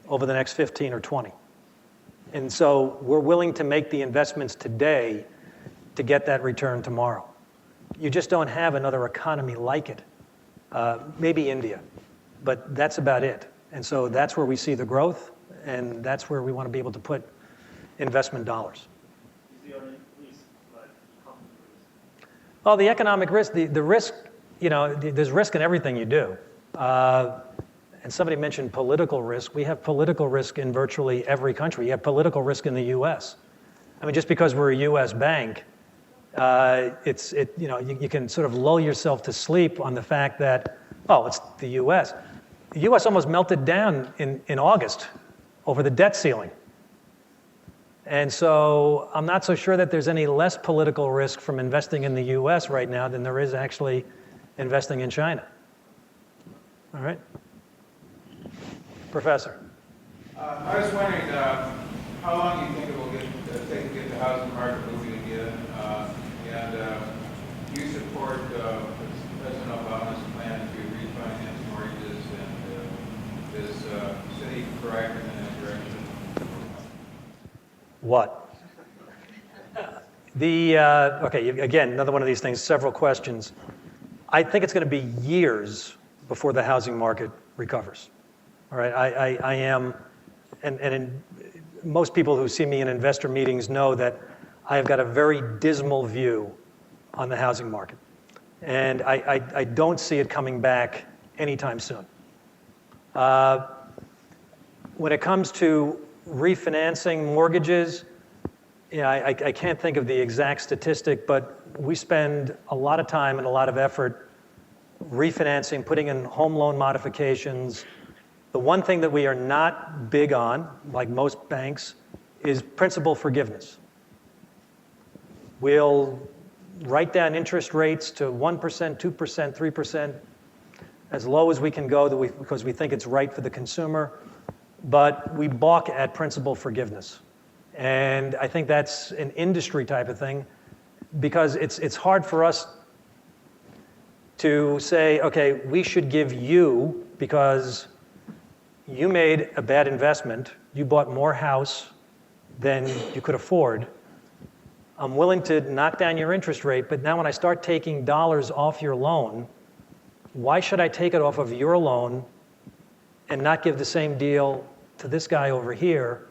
over the next 15 or 20. And so we're willing to make the investments today to get that return tomorrow. You just don't have another economy like it. Maybe India, but that's about it. And so that's where we see the growth, and that's where we want to be able to put investment dollars. Well, the economic risk, the risk, there's risk in everything you do. And somebody mentioned political risk. We have political risk in virtually every country. You have political risk in the U.S. I mean, just because we're a U.S. bank, you can sort of lull yourself to sleep on the fact that, it's the U.S. The U.S. almost melted down in August over the debt ceiling. And so I'm not so sure that there's any less political risk from investing in the U.S. right now than there is actually investing in China. All right? Professor. I was wondering how long you think it will take to get the housing market moving again, and do you support President Obama's plan to refinance mortgages, and is city proactive in that direction? What? Again, another one of these things, several questions. I think it's going to be years before the housing market recovers. All right, I am, most people who see me in investor meetings know that I have got a very dismal view on the housing market. And I don't see it coming back anytime soon. When it comes to refinancing mortgages, I can't think of the exact statistic, but we spend a lot of time and a lot of effort refinancing, putting in home loan modifications. The one thing that we are not big on, like most banks, is principal forgiveness. We'll write down interest rates to 1%, 2%, 3%, as low as we can go because we think it's right for the consumer, but we balk at principal forgiveness. And I think that's an industry type of thing because it's hard for us to say, okay, we should give you, because you made a bad investment, you bought more house than you could afford. I'm willing to knock down your interest rate, but now when I start taking dollars off your loan, why should I take it off of your loan and not give the same deal to this guy over here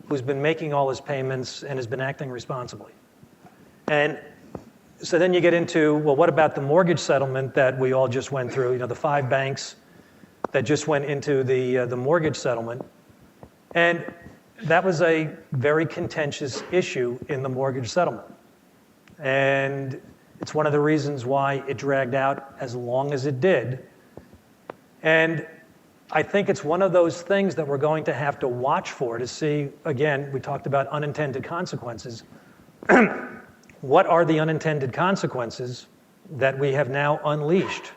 who's been making all his payments and has been acting responsibly? And so then you get into, well, what about the mortgage settlement that we all just went through? The 5 banks that just went into the mortgage settlement. And that was a very contentious issue in the mortgage settlement. And it's one of the reasons why it dragged out as long as it did. And I think it's one of those things that we're going to have to watch for to see, again, we talked about unintended consequences. What are the unintended consequences that we have now unleashed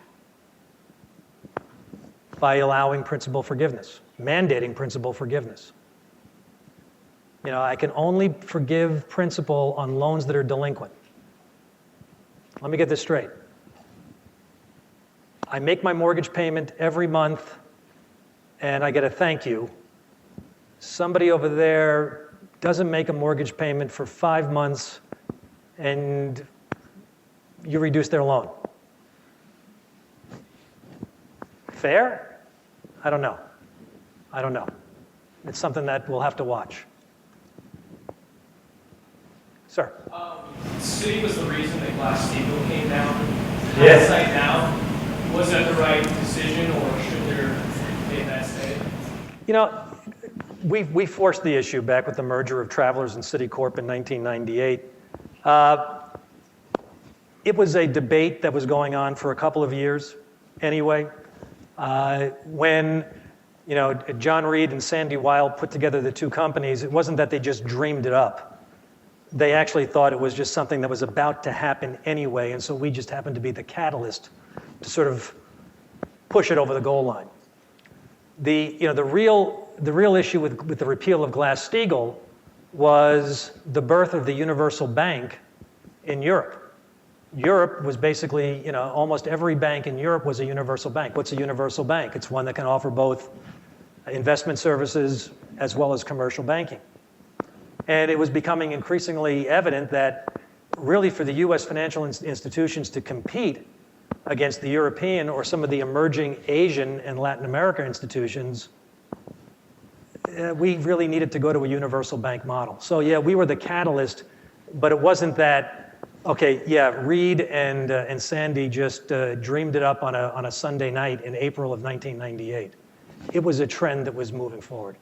by allowing principal forgiveness, mandating principal forgiveness? You know, I can only forgive principal on loans that are delinquent. Let me get this straight. I make my mortgage payment every month and I get a thank you. Somebody over there doesn't make a mortgage payment for 5 months and you reduce their loan. Fair? I don't know. I don't know. It's something that we'll have to watch. Sir. Citi was the reason that Glass-Steagall came down. Yes. Hindsight now, was that the right decision, or should there be that stay? You know, we forced the issue back with the merger of Travelers and Citicorp in 1998. It was a debate that was going on for a couple of years anyway. When John Reed and Sandy Weil put together the two companies, it wasn't that they just dreamed it up. They actually thought it was just something that was about to happen anyway, and so we just happened to be the catalyst to sort of push it over the goal line. The real issue with the repeal of Glass-Steagall was the birth of the universal bank in Europe. Europe was basically, almost every bank in Europe was a universal bank. What's a universal bank? It's one that can offer both investment services as well as commercial banking. And it was becoming increasingly evident that really for the US financial institutions to compete against the European or some of the emerging Asian and Latin American institutions, we really needed to go to a universal bank model. So yeah, we were the catalyst, but it wasn't that, okay, yeah, Reed and Sandy just dreamed it up on a Sunday night in April of 1998. It was a trend that was moving forward.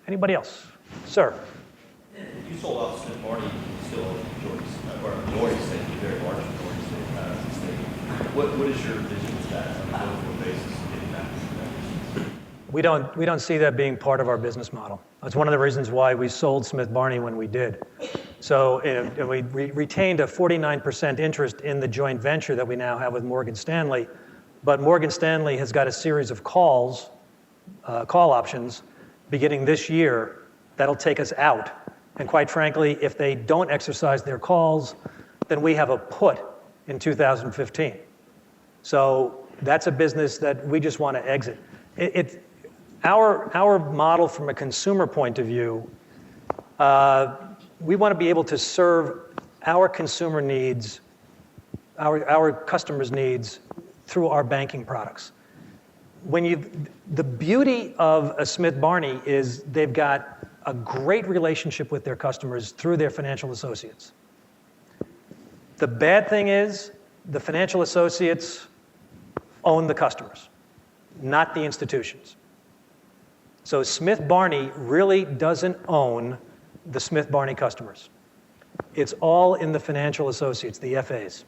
Anybody else? Sir. You sold out Smith Barney, still enjoys a very large majority stake. What is your vision of that on a global basis getting that? We don't see that being part of our business model. That's one of the reasons why we sold Smith Barney when we did. So we retained a 49% interest in the joint venture that we now have with Morgan Stanley, but Morgan Stanley has got a series of call options beginning this year that'll take us out. And quite frankly, if they don't exercise their calls, then we have a put in 2015. So that's a business that we just want to exit. Our model from a consumer point of view, we want to be able to serve our consumer needs, our customers' needs through our banking products. The beauty of a Smith Barney is they've got a great relationship with their customers through their financial associates. The bad thing is the financial associates own the customers, not the institutions. So Smith Barney really doesn't own the Smith Barney customers. It's all in the financial associates, the FAs.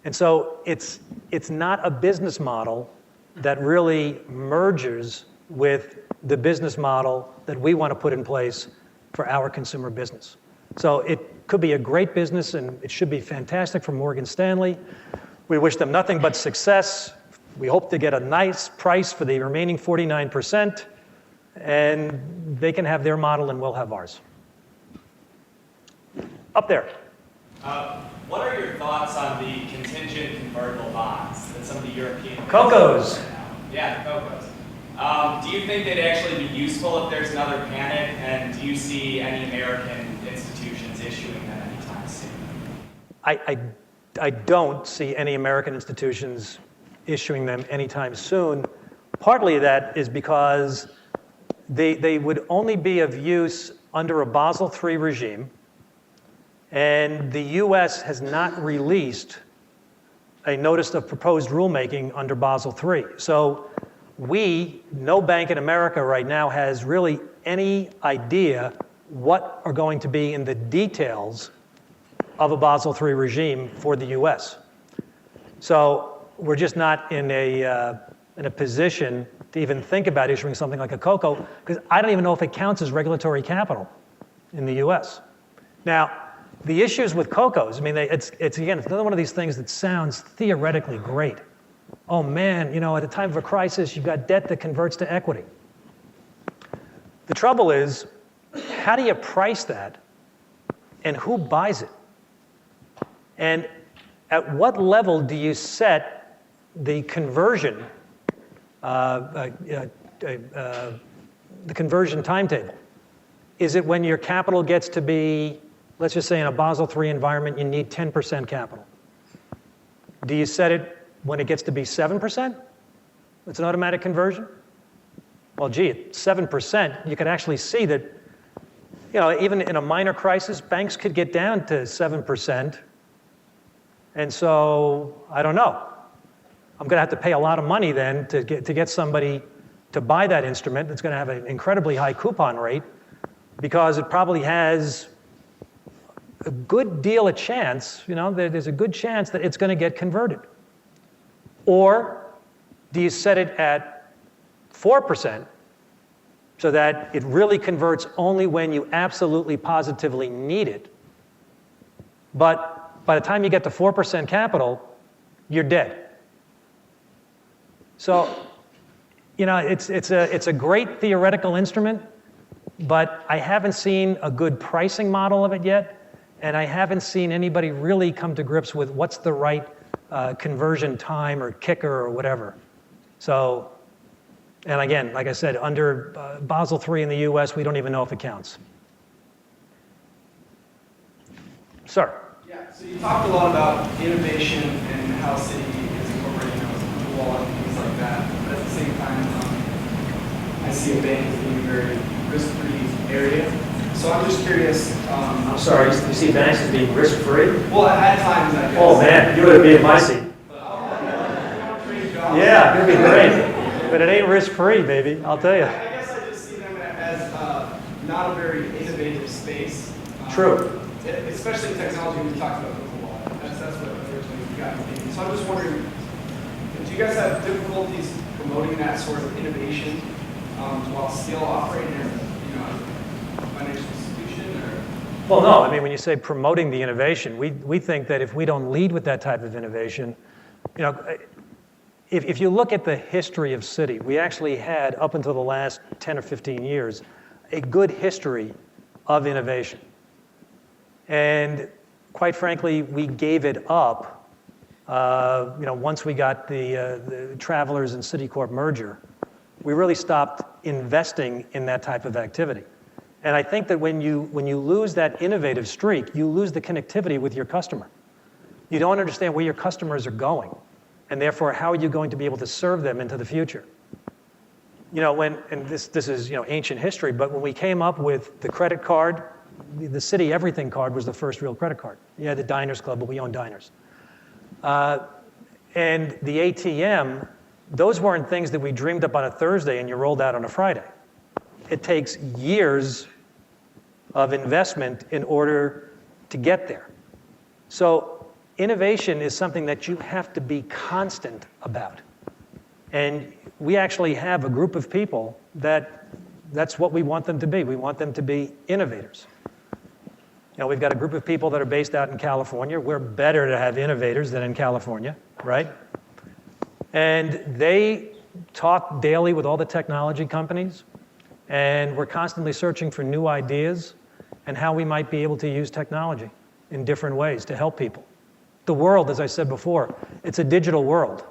And so it's not a business model that really merges with the business model that we want to put in place for our consumer business. So it could be a great business and it should be fantastic for Morgan Stanley. We wish them nothing but success. We hope to get a nice price for the remaining 49%, and they can have their model and we'll have ours. Up there. What are your thoughts on the contingent convertible bonds that some of the European COCOs. Yeah, the COCOs. Do you think they'd actually be useful if there's another panic, and do you see any American institutions issuing them anytime soon? I don't see any American institutions issuing them anytime soon. Partly that is because they would only be of use under a Basel III regime, and the US has not released a notice of proposed rulemaking under Basel III. So no bank in America right now has really any idea what are going to be in the details of a Basel III regime for the US. So we're just not in a in a position to even think about issuing something like a COCO, because I don't even know if it counts as regulatory capital in the US. Now, the issues with COCOs, I mean, it's again, it's another one of these things that sounds theoretically great. Oh man, you know, at a time of a crisis, you've got debt that converts to equity. The trouble is, how do you price that, and who buys it? And at what level do you set the conversion, the conversion timetable? Is it when your capital gets to be, let's just say in a Basel III environment, you need 10% capital? Do you set it when it gets to be 7%? It's an automatic conversion? Well, gee, at 7%, you can actually see that, you know, even in a minor crisis, banks could get down to 7%. And so, I don't know. I'm going to have to pay a lot of money then to get somebody to buy that instrument that's going to have an incredibly high coupon rate, because it probably has a good deal of chance, you know, there's a good chance that it's going to get converted. Or do you set it at 4% so that it really converts only when you absolutely positively need it? But by the time you get to 4% capital, you're dead. So, you know, it's a great theoretical instrument, but I haven't seen a good pricing model of it yet, and I haven't seen anybody really come to grips with what's the right conversion time or kicker or whatever. So, and again, like I said, under Basel III in the US, we don't even know if it counts. Sir? Yeah, so you talked a lot about innovation and how Citi is incorporating the wallet and things like that. But at the same time, I see a bank as being a very risk-free area. So I'm just curious. I'm sorry, you see banks as being risk-free? Well, at times, I guess. Oh man, you would be in my seat. Yeah, it'd be great. But it ain't risk-free, baby, I'll tell you. I guess I just see them as not a very innovative space. True. Especially in technology, we talked about this a lot. That's what originally got me thinking. So I'm just wondering, do you guys have difficulties promoting that sort of innovation while still operating as a financial institution? Or? Well, no. I mean, when you say promoting the innovation, we think that if we don't lead with that type of innovation, you know, if you look at the history of Citi, we actually had, up until the last 10 or 15 years, a good history of innovation. And quite frankly, we gave it up, you know, once we got the Travelers and Citicorp merger. We really stopped investing in that type of activity. And I think that when you lose that innovative streak, you lose the connectivity with your customer. You don't understand where your customers are going, and therefore, how are you going to be able to serve them into the future? You know, and this is, you know, ancient history, but when we came up with the credit card, the Citi Everything card was the first real credit card. You had the Diners Club, but we own Diners. And the ATM, those weren't things that we dreamed up on a Thursday and you rolled out on a Friday. It takes years of investment in order to get there. So innovation is something that you have to be constant about. And we actually have a group of people that's what we want them to be. We want them to be innovators. You know, we've got a group of people that are based out in California. We're better to have innovators than in California, right? And they talk daily with all the technology companies, and we're constantly searching for new ideas and how we might be able to use technology in different ways to help people. The world, as I said before, it's a digital world.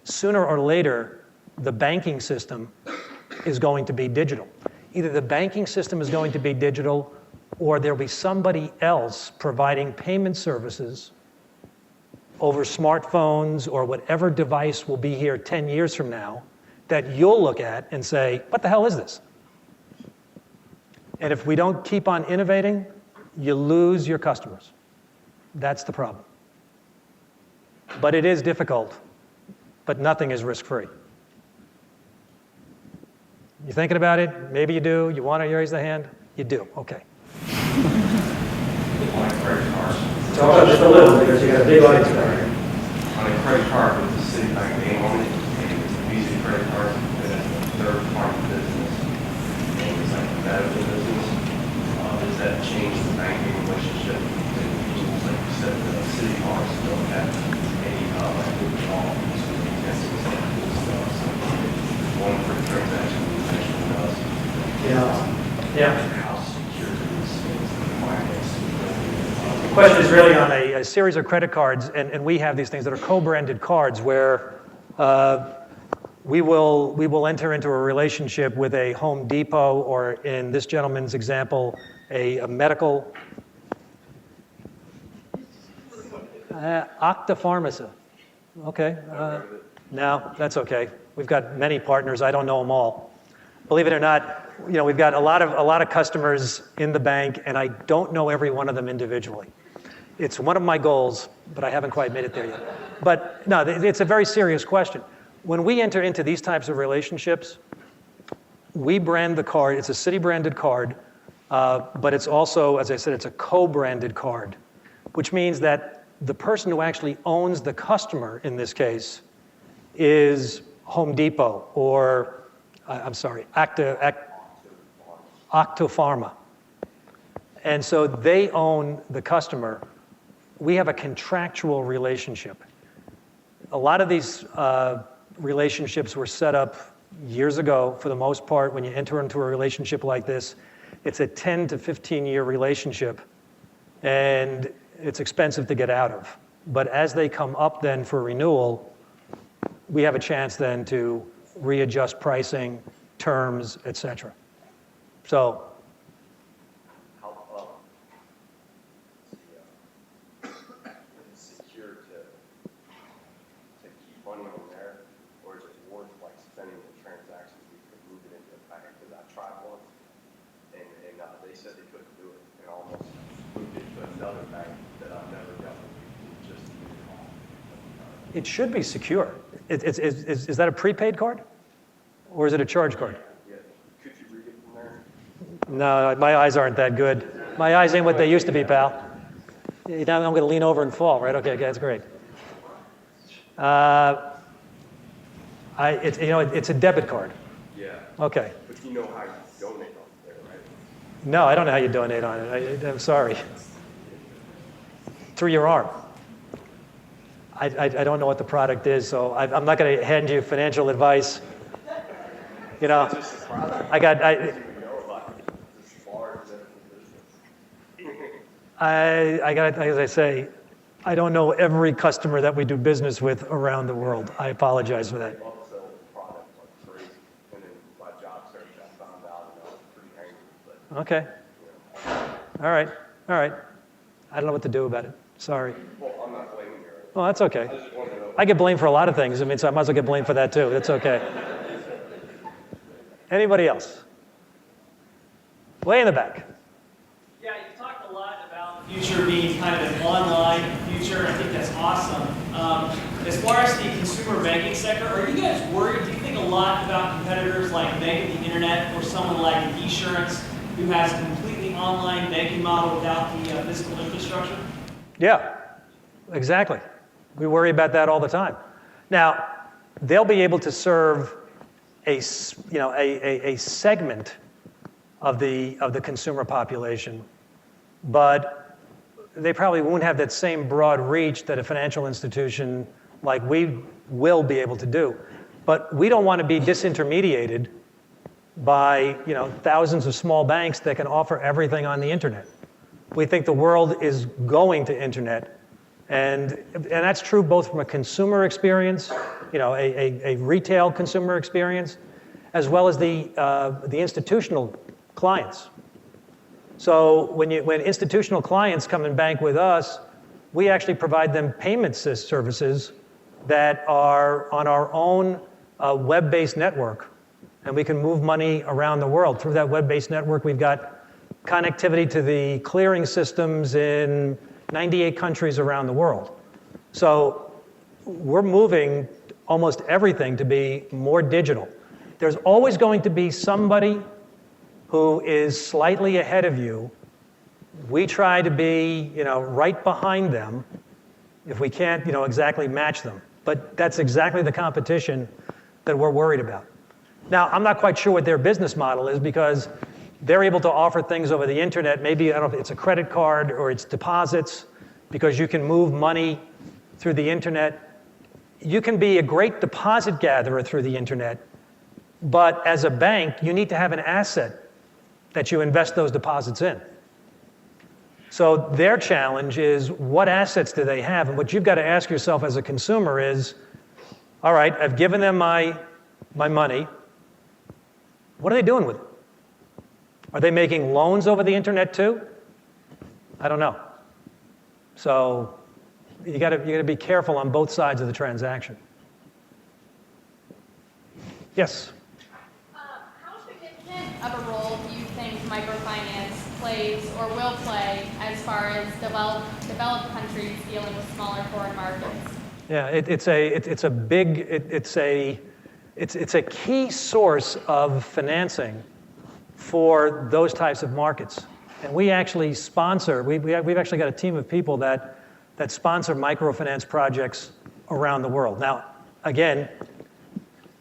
Sooner or later, the banking system is going to be digital. Either the banking system is going to be digital, or there'll be somebody else providing payment services over smartphones or whatever device will be here 10 years from now that you'll look at and say, what the hell is this? And if we don't keep on innovating, you lose your customers. That's the problem. But it is difficult, but nothing is risk-free. You thinking about it? Maybe you do. You want to raise the hand? You do. Okay. On a credit card. Talk about just a little because you got a big audience back here. On a credit card with the Citibank name on it, out of the business. Does that change the banking relationship? Like you said, the city parks don't have any liquidity at all. So the testing stuff. So one for transaction, the next one does. Yeah. How secure is the finance? The question is really on a series of credit cards, and we have these things that are co-branded cards where we will enter into a relationship with a Home Depot, or in this gentleman's example, a medical Octa Pharmacy. Okay. No, that's okay. We've got many partners. I don't know them all. Believe it or not, we've got a lot of customers in the bank, and I don't know every one of them individually. It's one of my goals, but I haven't quite made it there yet. But no, it's a very serious question. When we enter into these types of relationships, we brand the card. It's a city-branded card, but it's also, as I said, it's a co-branded card, which means that the person who actually owns the customer in this case is Home Depot or, Octa Pharma. And so they own the customer. We have a contractual relationship. A lot of these relationships were set up years ago. For the most part, when you enter into a relationship like this, it's a 10 to 15-year relationship, and it's expensive to get out of. But as they come up then for renewal, we have a chance then to readjust pricing, terms, et cetera. So secure to keep money in there, or is it worth like spending the transactions we could move it into a bank? Because I tried once, and they said they couldn't do it, and almost moved it to another bank that I've never dealt with just to move it on. it should be secure. Is that a prepaid card? Or is it a charge card? Yeah. Could you read it from there? No, my eyes aren't that good. My eyes ain't what they used to be, pal. Now I'm going to lean over and fall, right? Okay, that's great. It's a debit card. Yeah. Okay. But you know how you donate on there, right? No, I don't know how you donate on it. I'm sorry. Through your arm. I don't know what the product is, so I'm not going to hand you financial advice. I got, as I say, I don't know every customer that we do business with around the world. I apologize for that. Okay. All right. I don't know what to do about it. Sorry. Well, I'm not blaming you. Well, that's okay. I just want to know. I get blamed for a lot of things. So I might as well get blamed for that too. That's okay. Anybody else? Way in the back. Yeah, you talked a lot about the future being kind of an online future. I think that's awesome. As far as the consumer banking sector, are you guys worried? Do you think a lot about competitors like Bank of the Internet or someone like Esurance who has a completely online banking model without the physical infrastructure? Yeah, exactly. We worry about that all the time. Now, they'll be able to serve a segment of the consumer population, but they probably won't have that same broad reach that a financial institution like we will be able to do. But we don't want to be disintermediated by thousands of small banks that can offer everything on the internet. We think the world is going to internet, and that's true both from a consumer experience, a retail consumer experience, as well as the institutional clients. So when institutional clients come and bank with us, we actually provide them payment services that are on our own web-based network, and we can move money around the world. Through that web-based network, we've got connectivity to the clearing systems in 98 countries around the world. So we're moving almost everything to be more digital. There's always going to be somebody who is slightly ahead of you. We try to be, right behind them if we can't, exactly match them. But that's exactly the competition that we're worried about. Now, I'm not quite sure what their business model is because they're able to offer things over the internet. Maybe, I don't know if it's a credit card or it's deposits, because you can move money through the internet. You can be a great deposit gatherer through the internet, but as a bank, you need to have an asset that you invest those deposits in. So their challenge is, what assets do they have? And what you've got to ask yourself as a consumer is, all right, I've given them my money. What are they doing with it? Are they making loans over the internet too? I don't know. So you got to be careful on both sides of the transaction. Yes? How significant of a role do you think microfinance plays or will play as far as developed countries dealing with smaller foreign markets? Yeah, it's a key source of financing for those types of markets. And we actually sponsor, we've actually got a team of people that sponsor microfinance projects around the world. Now, again,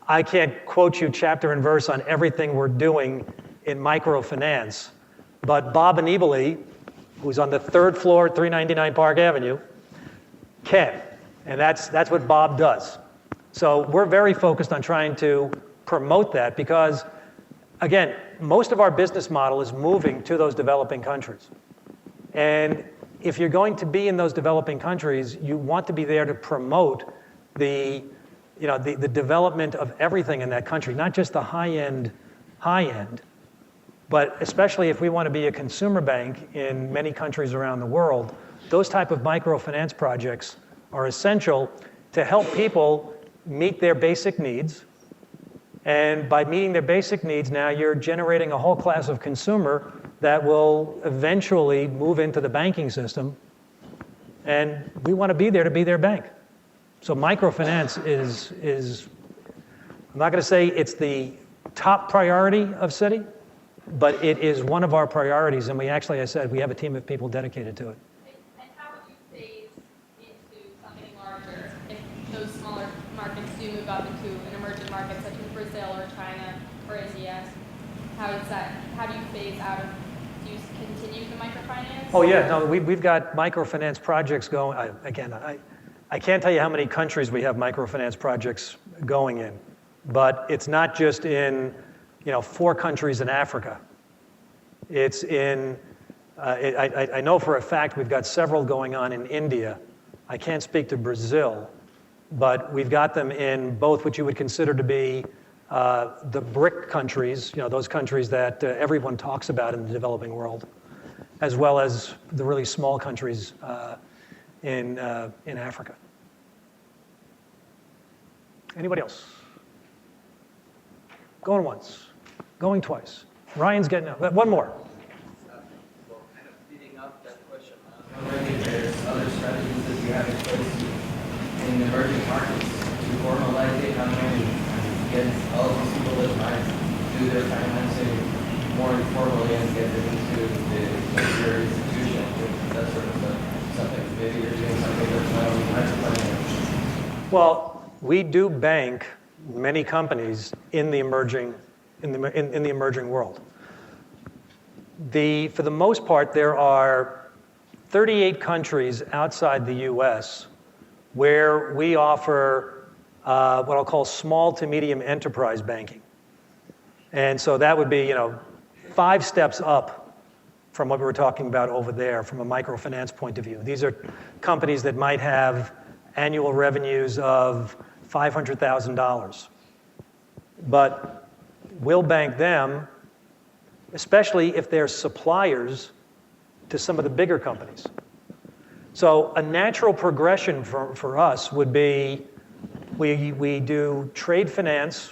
I can't quote you chapter and verse on everything we're doing in microfinance, but Bob Anibali, who's on the 3rd floor at 399 Park Avenue, can. And that's what Bob does. So we're very focused on trying to promote that because, again, most of our business model is moving to those developing countries. And if you're going to be in those developing countries, you want to be there to promote the development of everything in that country, not just the high end, but especially if we want to be a consumer bank in many countries around the world, those type of microfinance projects are essential to help people meet their basic needs. And by meeting their basic needs, now you're generating a whole class of consumer that will eventually move into the banking system. And we want to be there to be their bank. So microfinance is I'm not going to say it's the top priority of Citi, but it is one of our priorities. And we actually, I said, we have a team of people dedicated to it. And how would you phase into something larger if those smaller markets do move up into an emerging market such as Brazil or China or India? How do you phase out of, do you continue the microfinance? Oh yeah, no, we've got microfinance projects going. I can't tell you how many countries we have microfinance projects going in, but it's not just in 4 countries in Africa. It's in, I know for a fact we've got several going on in India. I can't speak to Brazil, but we've got them in both what you would consider to be the BRIC countries, those countries that everyone talks about in the developing world, as well as the really small countries in Africa. Anybody else? Going once, going twice. Ryan's getting out. One more. Well, kind of feeding up that question, I was wondering if there's other strategies that you have in place in emerging markets to formalize the economy and get all these people that might do their financing more informally and get them into your institution, that sort of stuff. Something, maybe you're doing something that's not only planning. Well, we do bank many companies in the emerging world. For the most part, there are 38 countries outside the U.S. where we offer what I'll call small to medium enterprise banking. And so that would be 5 steps up from what we were talking about over there from a microfinance point of view. These are companies that might have annual revenues of $500,000. But we'll bank them, especially if they're suppliers to some of the bigger companies. So a natural progression for us would be we do trade finance.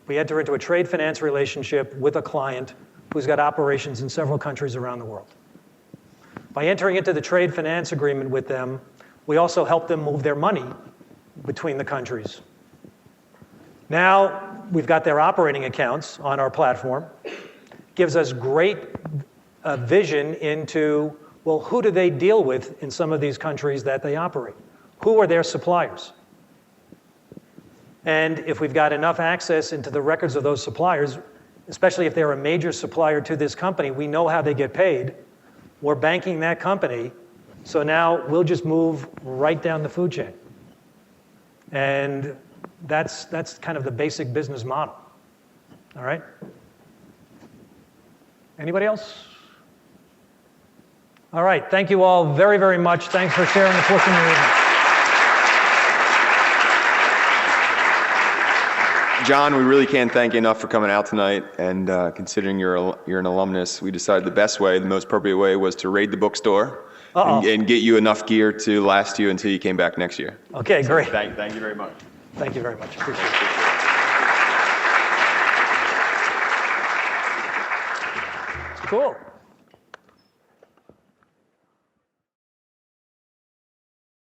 We enter into a trade finance relationship with a client who's got operations in several countries around the world. By entering into the trade finance agreement with them, we also help them move their money between the countries. Now we've got their operating accounts on our platform. Gives us great vision into, well, who do they deal with in some of these countries that they operate? Who are their suppliers? And if we've got enough access into the records of those suppliers, especially if they're a major supplier to this company, we know how they get paid. We're banking that company, so now we'll just move right down the food chain. And that's kind of the basic business model. All right? Anybody else? All right, thank you all very, very much. Thanks for sharing the portion of your evening. John, we really can't thank you enough for coming out tonight, and considering you're an alumnus, we decided the best way, the most appropriate way, was to raid the bookstore and get you enough gear to last you until you came back next year. Okay, great. Thank you very much. Thank you very much. Appreciate it. Cool.